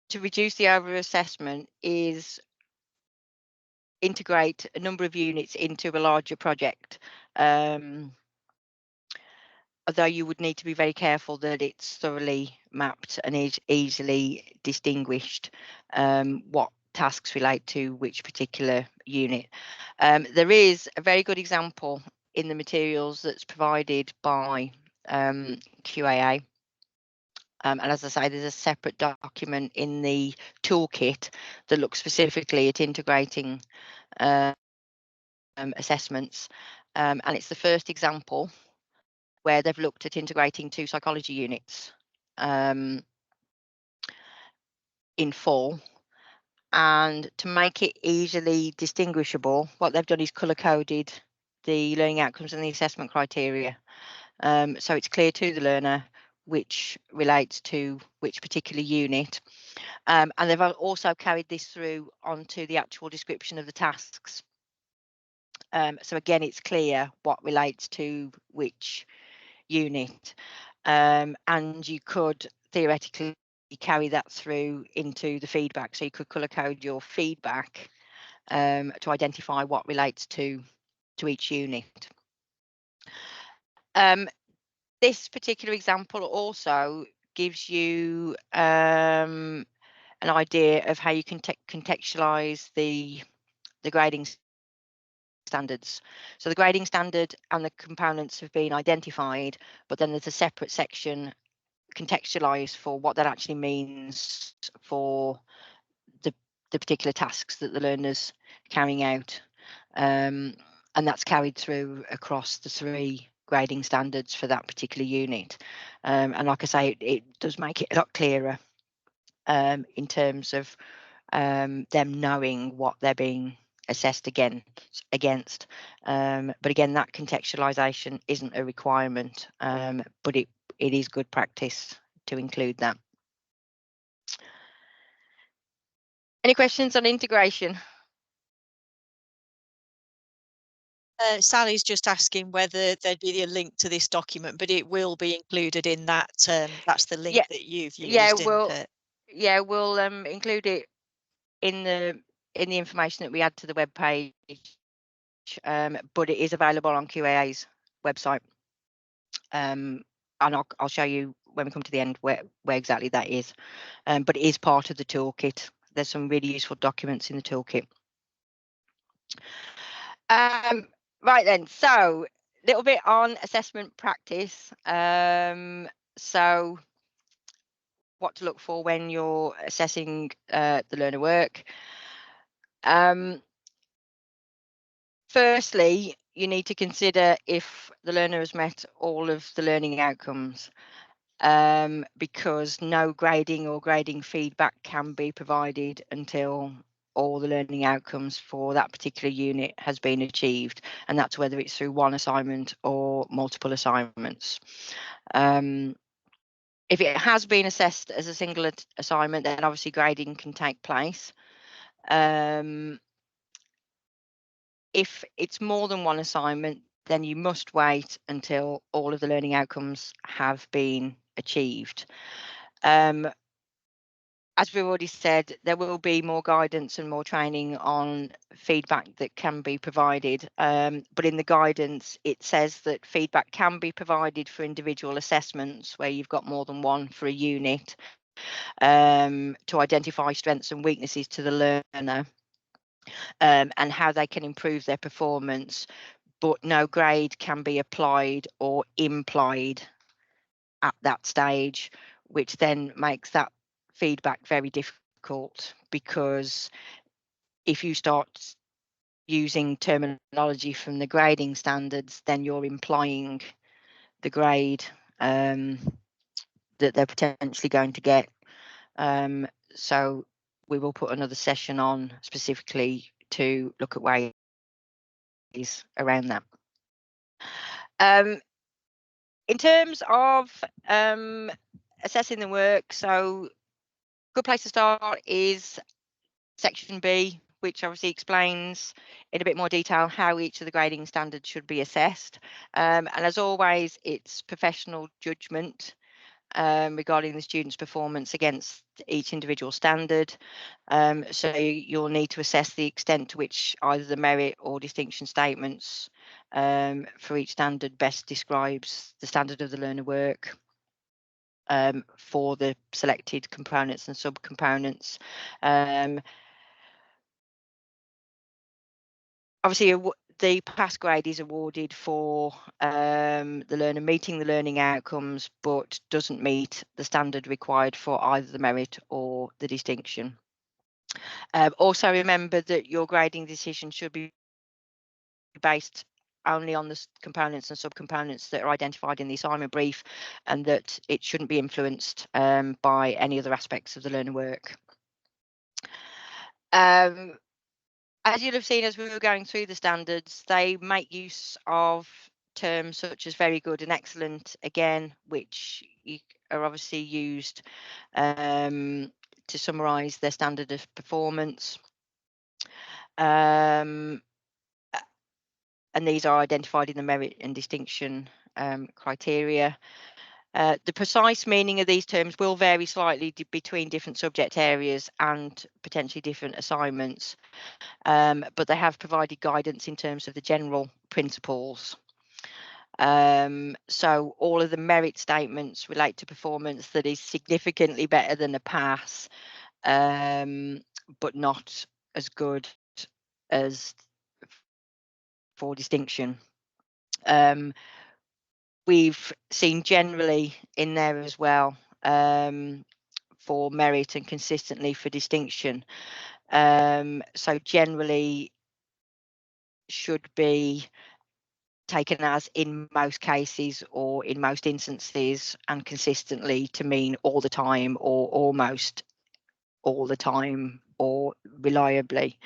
to reduce the over-assessment is integrate a number of units into a larger project. Although you would need to be very careful that it's thoroughly mapped and is easily distinguished what tasks relate to which particular unit. There is a very good example in the materials that's provided by QAA. And as I say, there's a separate document in the toolkit that looks specifically at integrating assessments. And it's the first example where they've looked at integrating 2 psychology units in full. And to make it easily distinguishable, what they've done is colour-coded the learning outcomes and the assessment criteria. So it's clear to the learner which relates to which particular unit. And they've also carried this through onto the actual description of the tasks. So again, it's clear what relates to which unit. And you could theoretically carry that through into the feedback. So you could colour code your feedback to identify what relates to each unit. This particular example also gives you an idea of how you can contextualize the grading standards. So the grading standard and the components have been identified, but then there's a separate section contextualized for what that actually means for the particular tasks that the learner's carrying out. And that's carried through across the 3 grading standards for that particular unit. And like I say, it does make it a lot clearer in terms of them knowing what they're being assessed against. But again, that contextualization isn't a requirement, but it is good practice to include that. Any questions on integration? Sally's just asking whether there'd be a link to this document, but it will be included in that. That's the link that you've used. Yeah, we'll include it in the information that we add to the web page, but it is available on QAA's website. And I'll show you when we come to the end where exactly that is. But it is part of the toolkit. There's some really useful documents in the toolkit. Right then, so a little bit on assessment practice. So what to look for when you're assessing the learner work. Firstly, you need to consider if the learner has met all of the learning outcomes, because no grading or grading feedback can be provided until all the learning outcomes for that particular unit has been achieved, and that's whether it's through one assignment or multiple assignments. If it has been assessed as a single assignment, then obviously grading can take place. If it's more than one assignment, then you must wait until all of the learning outcomes have been achieved. As we've already said, there will be more guidance and more training on feedback that can be provided. But in the guidance, it says that feedback can be provided for individual assessments where you've got more than one for a unit, to identify strengths and weaknesses to the learner, and how they can improve their performance. But no grade can be applied or implied at that stage, which then makes that feedback very difficult, because if you start using terminology from the grading standards, then you're implying the grade that they're potentially going to get. So we will put another session on specifically to look at ways around that. In terms of assessing the work, so good place to start is section B, which obviously explains in a bit more detail how each of the grading standards should be assessed. And as always, it's professional judgment regarding the student's performance against each individual standard. So you'll need to assess the extent to which either the merit or distinction statements for each standard best describes the standard of the learner work for the selected components and sub-components. Obviously, the pass grade is awarded for the learner meeting the learning outcomes, but doesn't meet the standard required for either the merit or the distinction. Also remember that your grading decision should be based only on the components and subcomponents that are identified in the assignment brief, and that it shouldn't be influenced by any other aspects of the learner work. As you'll have seen as we were going through the standards, they make use of terms such as very good and excellent, again, which are obviously used to summarise their standard of performance. And these are identified in the merit and distinction criteria. The precise meaning of these terms will vary slightly between different subject areas and potentially different assignments. But they have provided guidance in terms of the general principles. So all of the merit statements relate to performance that is significantly better than a pass, but not as good as for distinction. We've seen generally in there as well for merit and consistently for distinction. So generally should be taken as in most cases or in most instances, and consistently to mean all the time or almost all the time or reliably.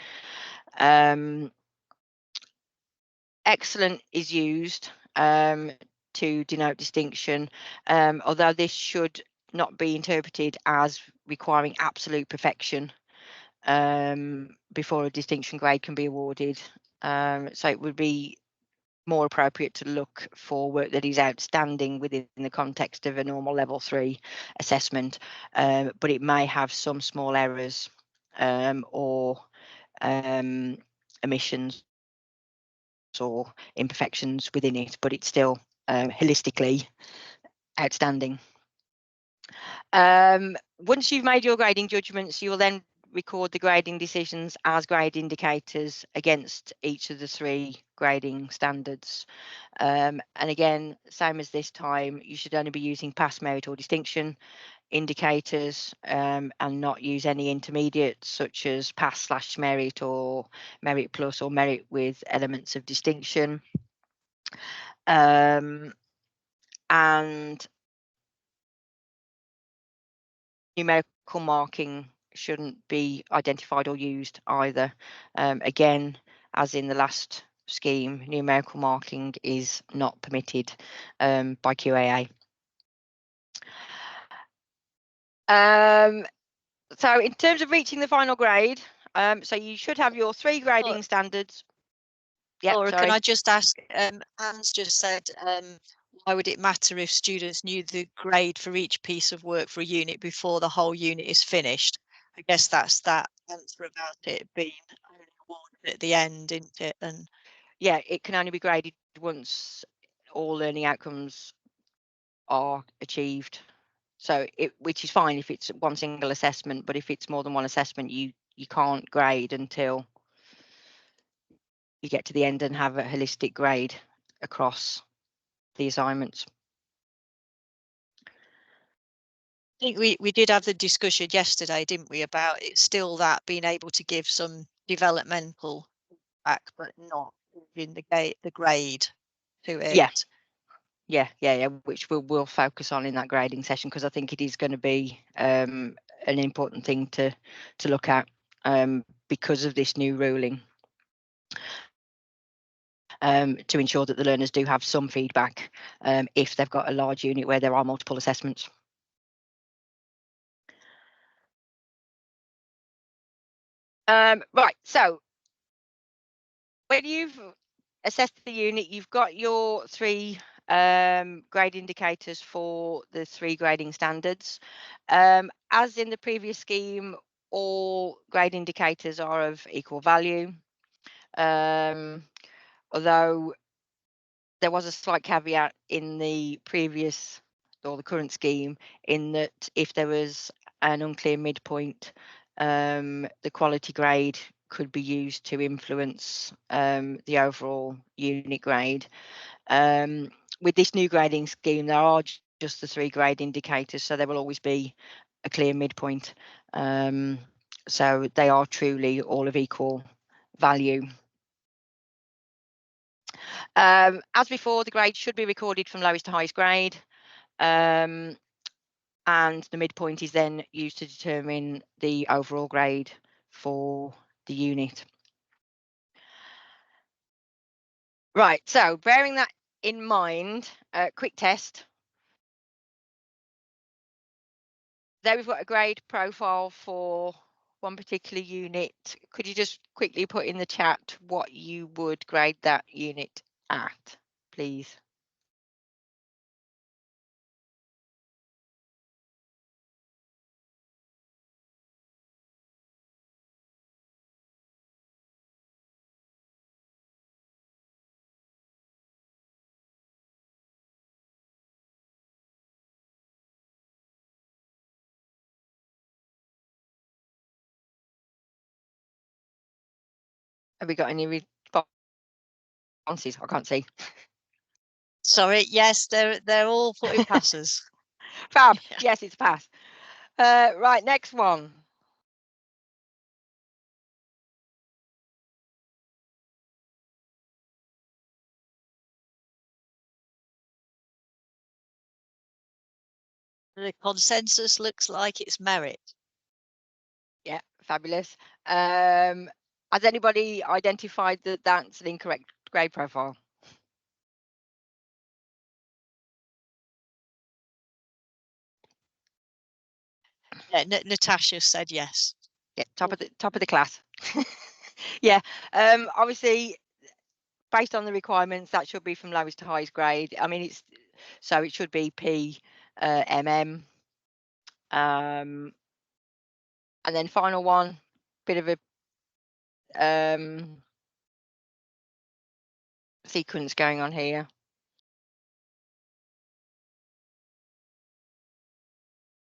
Excellent is used to denote distinction, although this should not be interpreted as requiring absolute perfection before a distinction grade can be awarded. So it would be more appropriate to look for work that is outstanding within the context of a normal level 3 assessment, but it may have some small errors or omissions or imperfections within it, but it's still holistically outstanding. Once you've made your grading judgments, you will then record the grading decisions as grade indicators against each of the 3 grading standards. And again, same as this time, you should only be using pass, merit or distinction indicators and not use any intermediate such as pass/merit or merit plus or merit with elements of distinction. And numerical marking shouldn't be identified or used either. Again, as in the last scheme, numerical marking is not permitted by QAA. So in terms of reaching the final grade, so you should have your 3 grading standards. Yeah, Laura, sorry. can I just ask, Anne's just said, why would it matter if students knew the grade for each piece of work for a unit before the whole unit is finished? I guess that's that answer about it being only awarded at the end, isn't it? And yeah, it can only be graded once all learning outcomes are achieved. So which is fine if it's one single assessment, but if it's more than one assessment, you can't grade until you get to the end and have a holistic grade across the assignments. I think we did have the discussion yesterday, didn't we, about it still that being able to give some developmental feedback, but not in the grade to it. Yeah, which we'll focus on in that grading session, because I think it is going to be an important thing to look at because of this new ruling, to ensure that the learners do have some feedback if they've got a large unit where there are multiple assessments. Right, so when you've assessed the unit, you've got your 3 grade indicators for the 3 grading standards. As in the previous scheme, all grade indicators are of equal value, although there was a slight caveat in the previous or the current scheme in that if there was an unclear midpoint, the quality grade could be used to influence the overall unit grade. With this new grading scheme, there are just the 3 grade indicators, so there will always be a clear midpoint. So they are truly all of equal value. As before, the grade should be recorded from lowest to highest grade, and the midpoint is then used to determine the overall grade for the unit. Right, so bearing that in mind, quick test. There we've got a grade profile for one particular unit. Could you just quickly put in the chat what you would grade that unit at, please? Have we got any responses? I can't see. Sorry, yes, they're all putting passes. Fab. Yeah. Yes, it's passed. Right, next one. The consensus looks like it's merit. Yeah, fabulous. Has anybody identified that that's an incorrect grade profile? Yeah, Natasha said yes. Yeah, top of the class. Yeah, obviously based on the requirements, that should be from lowest to highest grade. I mean, it should be MM. And then final one, bit of a sequence going on here.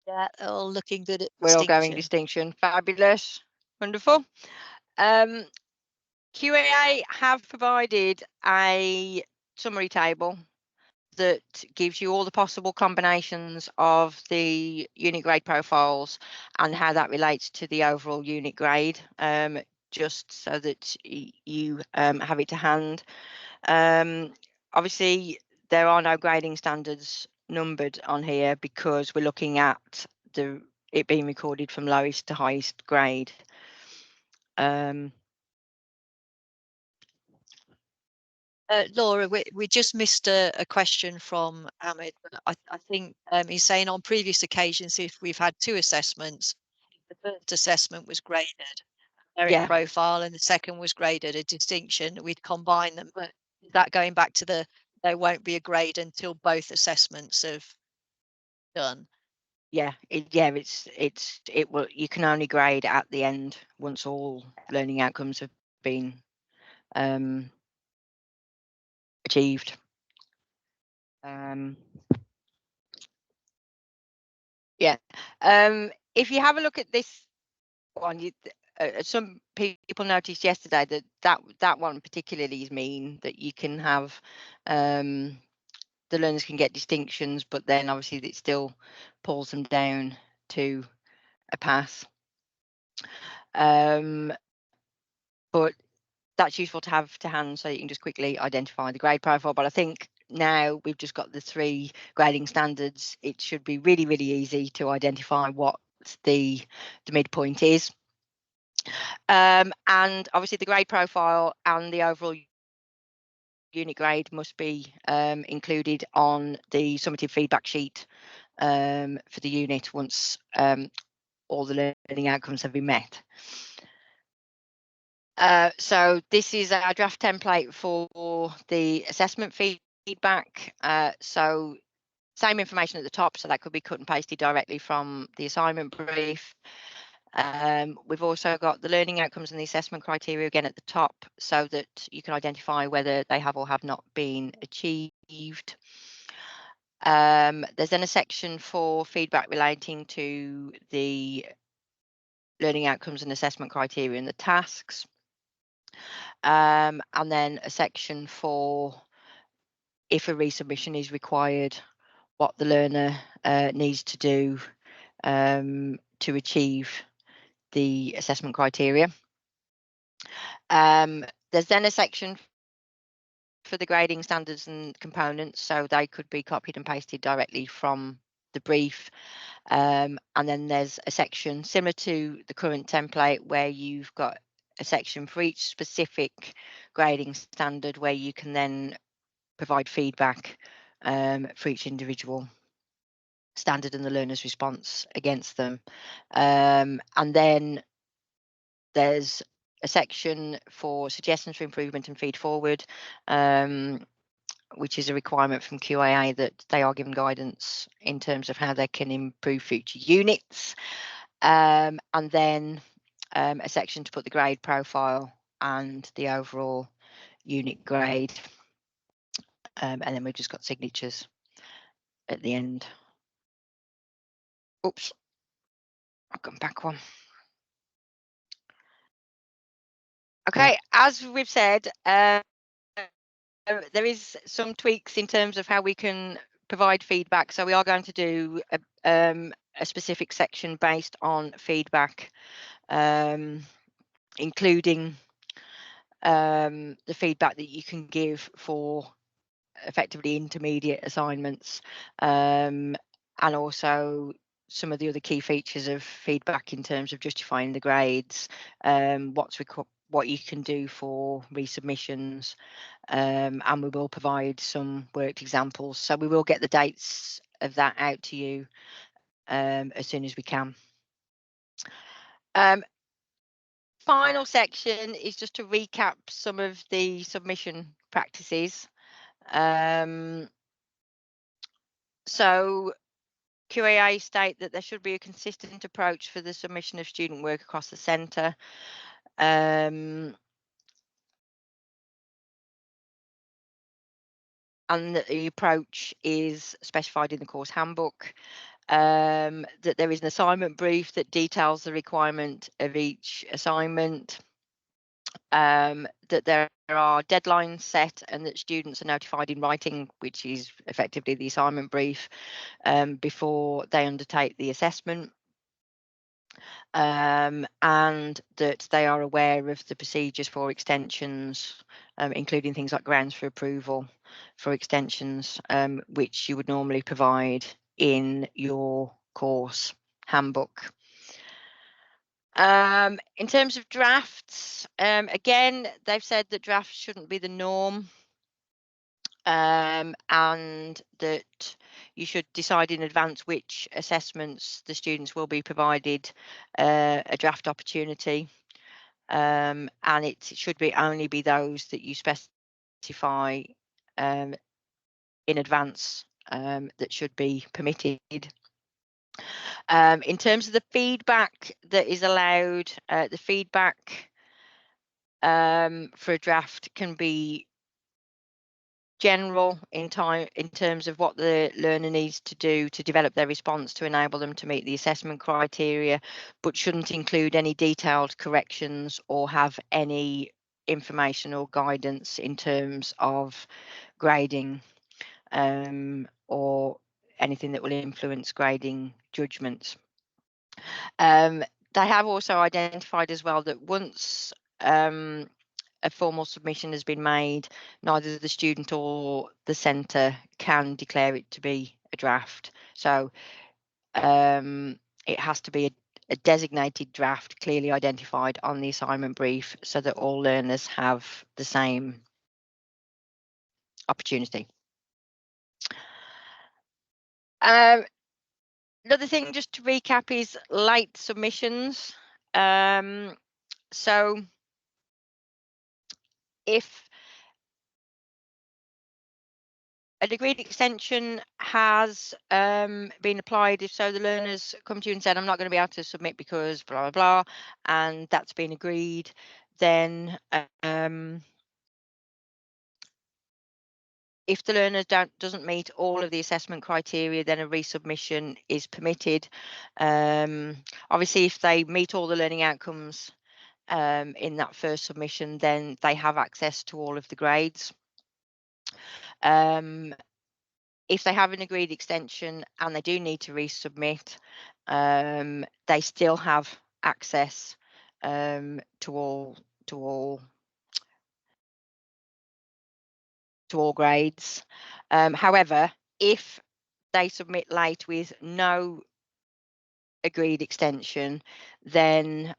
Yeah, all looking good at We're all going distinction. distinction. Fabulous. Wonderful. QAA have provided a summary table that gives you all the possible combinations of the unit grade profiles and how that relates to the overall unit grade, just so that you have it to hand. Obviously, there are no grading standards numbered on here because we're looking at it being recorded from lowest to highest grade. Laura, we just missed a question from Ahmed. I think he's saying on previous occasions, if we've had 2 assessments, the first assessment was graded merit profile and the second was graded a distinction, we'd combine them. But is that going back to there won't be a grade until both assessments have done? Yeah, it will. You can only grade at the end once all learning outcomes have been achieved. Yeah. If you have a look at this one, some people noticed yesterday that one particularly is mean, that you can have the learners can get distinctions, but then obviously it still pulls them down to a pass. But that's useful to have to hand so you can just quickly identify the grade profile. But I think now we've just got the 3 grading standards, it should be really, really easy to identify what the midpoint is. And obviously the grade profile and the overall unit grade must be included on the summative feedback sheet for the unit once all the learning outcomes have been met. So this is our draft template for the assessment feedback feedback. So same information at the top, so that could be cut and pasted directly from the assignment brief. We've also got the learning outcomes and the assessment criteria again at the top, so that you can identify whether they have or have not been achieved. There's then a section for feedback relating to the learning outcomes and assessment criteria and the tasks. And then a section for if a resubmission is required, what the learner needs to do to achieve the assessment criteria. There's then a section for the grading standards and components, so they could be copied and pasted directly from the brief. And then there's a section similar to the current template where you've got a section for each specific grading standard where you can then provide feedback for each individual standard and the learner's response against them. And then there's a section for suggestions for improvement and feed forward, which is a requirement from QAA that they are given guidance in terms of how they can improve future units. And then a section to put the grade profile and the overall unit grade. And then we've just got signatures at the end. Oops, I've gone back one. Okay, as we've said, there is some tweaks in terms of how we can provide feedback. So we are going to do a specific section based on feedback, including the feedback that you can give for effectively intermediate assignments, and also some of the other key features of feedback in terms of justifying the grades, what you can do for resubmissions, and we will provide some worked examples. So we will get the dates of that out to you as soon as we can. Final section is just to recap some of the submission practices. So QAA state that there should be a consistent approach for the submission of student work across the centre. And the approach is specified in the course handbook. That there is an assignment brief that details the requirement of each assignment. That there are deadlines set and that students are notified in writing, which is effectively the assignment brief, before they undertake the assessment. And that they are aware of the procedures for extensions, including things like grounds for approval for extensions, which you would normally provide in your course handbook. In terms of drafts, again, they've said that drafts shouldn't be the norm, and that you should decide in advance which assessments the students will be provided a draft opportunity, and it should be only be those that you specify in advance that should be permitted. In terms of the feedback that is allowed, the feedback for a draft can be general in terms of what the learner needs to do to develop their response to enable them to meet the assessment criteria, but shouldn't include any detailed corrections or have any information or guidance in terms of grading, or anything that will influence grading judgments. They have also identified as well that once a formal submission has been made, neither the student or the centre can declare it to be a draft. So it has to be a designated draft clearly identified on the assignment brief so that all learners have the same opportunity. Another thing just to recap is late submissions. So if A agreed extension has been applied if so the learners come to you and said, I'm not going to be able to submit because blah, blah, blah, and that's been agreed, then if the learner doesn't meet all of the assessment criteria, then a resubmission is permitted. Obviously, if they meet all the learning outcomes in that first submission, then they have access to all of the grades. If they have an agreed extension and they do need to resubmit, they still have access to all grades. However, if they submit late with no agreed extension, then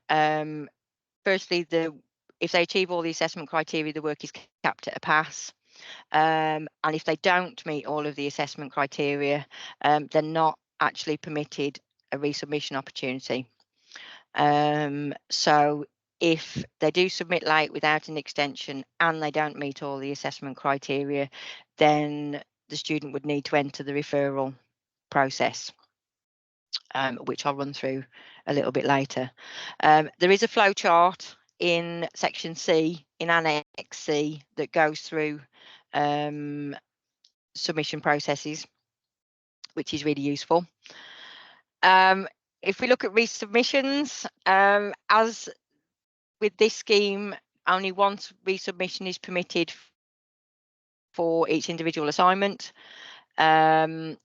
firstly, if they achieve all the assessment criteria, the work is capped at a pass. And if they don't meet all of the assessment criteria, they're not actually permitted a resubmission opportunity. So if they do submit late without an extension and they don't meet all the assessment criteria, then the student would need to enter the referral process, which I'll run through a little bit later. There is a flow chart in section C, in Annex C, that goes through submission processes, which is really useful. If we look at resubmissions, as with this scheme, only one resubmission is permitted for each individual assignment. And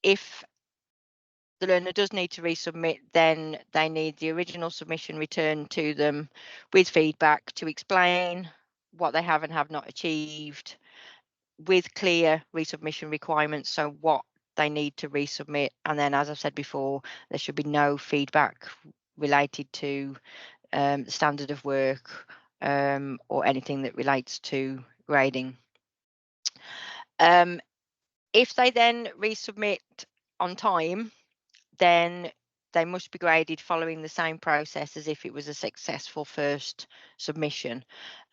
if the learner does need to resubmit, then they need the original submission returned to them with feedback to explain what they have and have not achieved, with clear resubmission requirements, so what they need to resubmit. And then, as I've said before, there should be no feedback related to standard of work or anything that relates to grading. If they then resubmit on time, then they must be graded following the same process as if it was a successful first submission.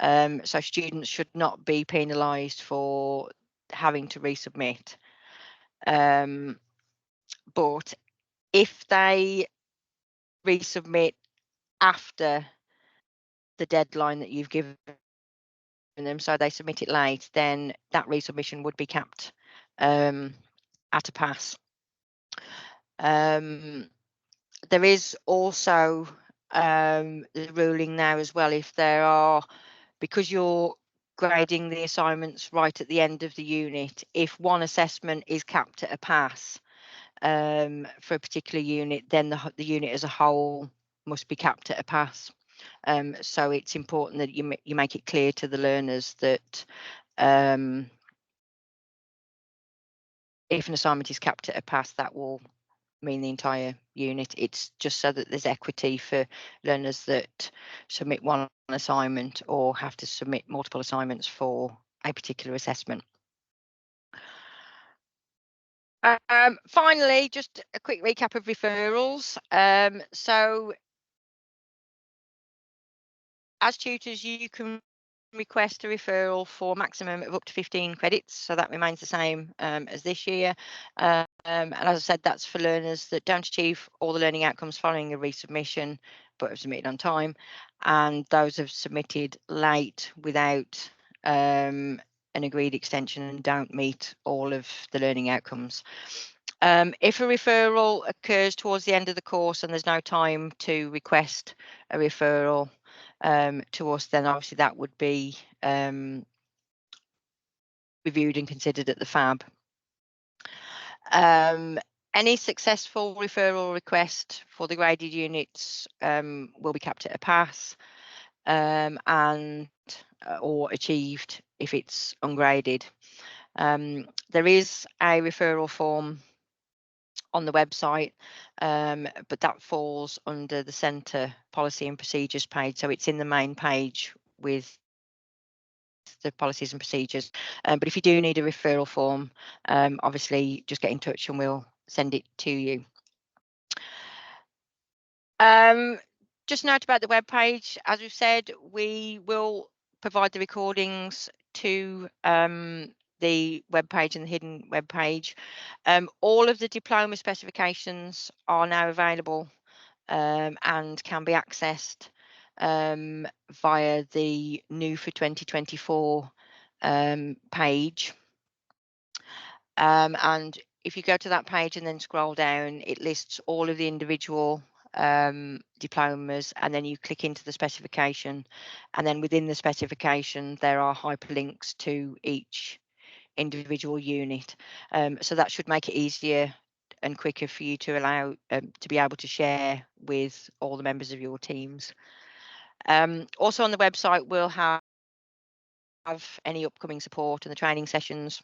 So students should not be penalised for having to resubmit. But if they resubmit after the deadline that you've given them, so they submit it late, then that resubmission would be capped at a pass. There is also the ruling now as well, if there are, because you're grading the assignments right at the end of the unit, if one assessment is capped at a pass for a particular unit, then the unit as a whole must be capped at a pass. So it's important that you make it clear to the learners that if an assignment is capped at a pass, that will mean the entire unit. It's just so that there's equity for learners that submit one assignment or have to submit multiple assignments for a particular assessment. Finally, just a quick recap of referrals. So as tutors, you can request a referral for a maximum of up to 15 credits, so that remains the same as this year. And as I said, that's for learners that don't achieve all the learning outcomes following a resubmission but have submitted on time, and those have submitted late without an agreed extension and don't meet all of the learning outcomes. If a referral occurs towards the end of the course and there's no time to request a referral to us, then obviously that would be reviewed and considered at the FAB. Any successful referral request for the graded units will be capped at a pass and or achieved if it's ungraded. There is a referral form on the website, but that falls under the centre policy and procedures page, so it's in the main page with the policies and procedures. But if you do need a referral form, obviously just get in touch and we'll send it to you. Just note about the web page, as we've said, we will provide the recordings to the web page and the hidden web page, all of the diploma specifications are now available and can be accessed via the new for 2024 page. And if you go to that page and then scroll down, it lists all of the individual diplomas, and then you click into the specification, and then within the specification there are hyperlinks to each individual unit. So that should make it easier and quicker for you to allow to be able to share with all the members of your teams. Also on the website we'll have any upcoming support and the training sessions,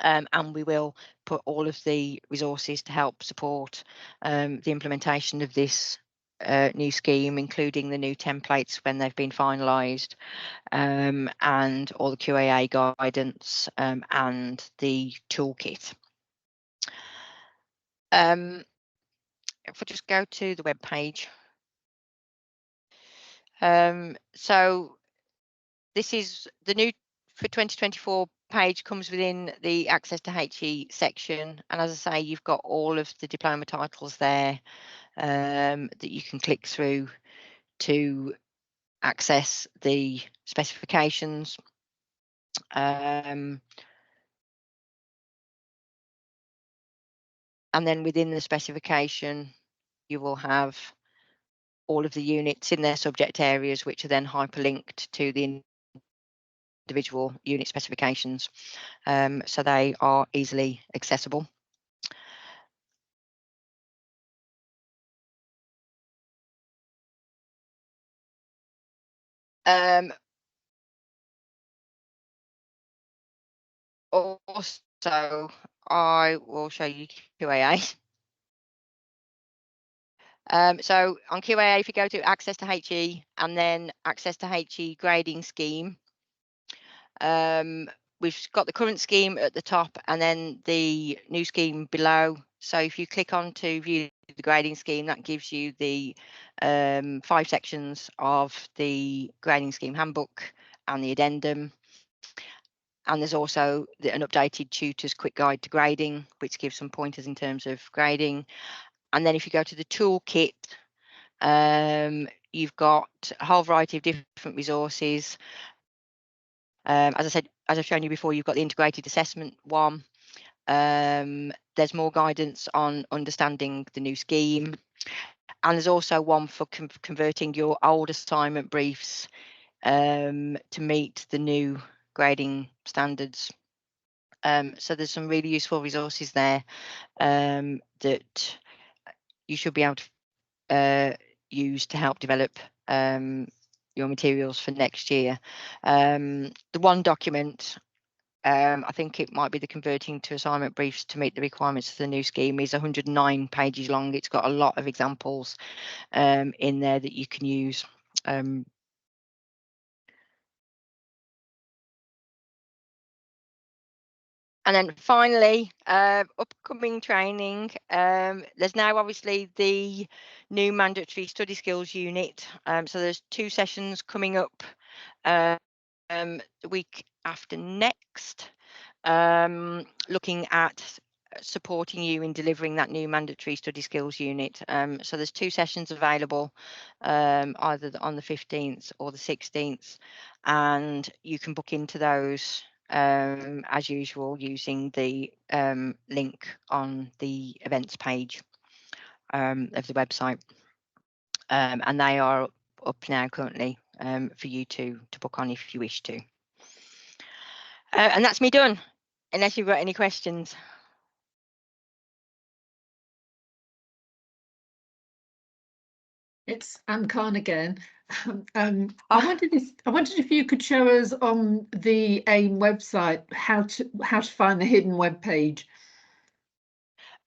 and we will put all of the resources to help support the implementation of this new scheme, including the new templates when they've been finalised, and all the QAA guidance and the toolkit. If I just go to the web page. So this is the new for 2024 page, comes within the access to HE section, and as I say, you've got all of the diploma titles there that you can click through to access the specifications. And then within the specification you will have all of the units in their subject areas, which are then hyperlinked to the individual unit specifications, so they are easily accessible. Also, I will show you QAA. So on QAA, if you go to access to HE and then access to HE grading scheme, we've got the current scheme at the top and then the new scheme below. So if you click on to view the grading scheme, that gives you the 5 sections of the grading scheme handbook and the addendum. And there's also an updated tutor's quick guide to grading, which gives some pointers in terms of grading. And then if you go to the toolkit, you've got a whole variety of different resources. As I said, as I've shown you before, you've got the integrated assessment one. There's more guidance on understanding the new scheme. And there's also one for converting your old assignment briefs to meet the new grading standards. So there's some really useful resources there that you should be able to use to help develop your materials for next year. The one document, I think it might be the converting to assignment briefs to meet the requirements of the new scheme, is 109 pages long. It's got a lot of examples in there that you can use. And then finally, upcoming training. There's now obviously the new mandatory study skills unit. So there's 2 sessions coming up the week after next, looking at supporting you in delivering that new mandatory study skills unit. So there's 2 sessions available, either on the 15th or the 16th, and you can book into those as usual using the link on the events page of the website, and they are up now currently for you to book on if you wish to. And that's me done, unless you've got any questions. It's Anne Khan again. I wondered if you could show us on the AIM website how to find the hidden web page.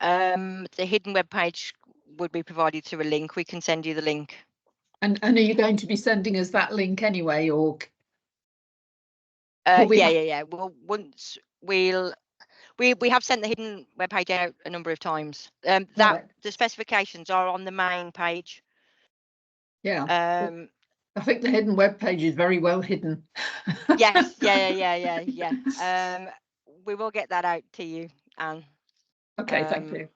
The hidden web page would be provided through a link. We can send you the link. And are you going to be sending us that link anyway, or? Yeah. Well, once we have sent the hidden web page out a number of times. Right. The specifications are on the main page. Yeah. I think the hidden web page is very well hidden. Yes, yeah. We will get that out to you, Anne. Okay, thank you.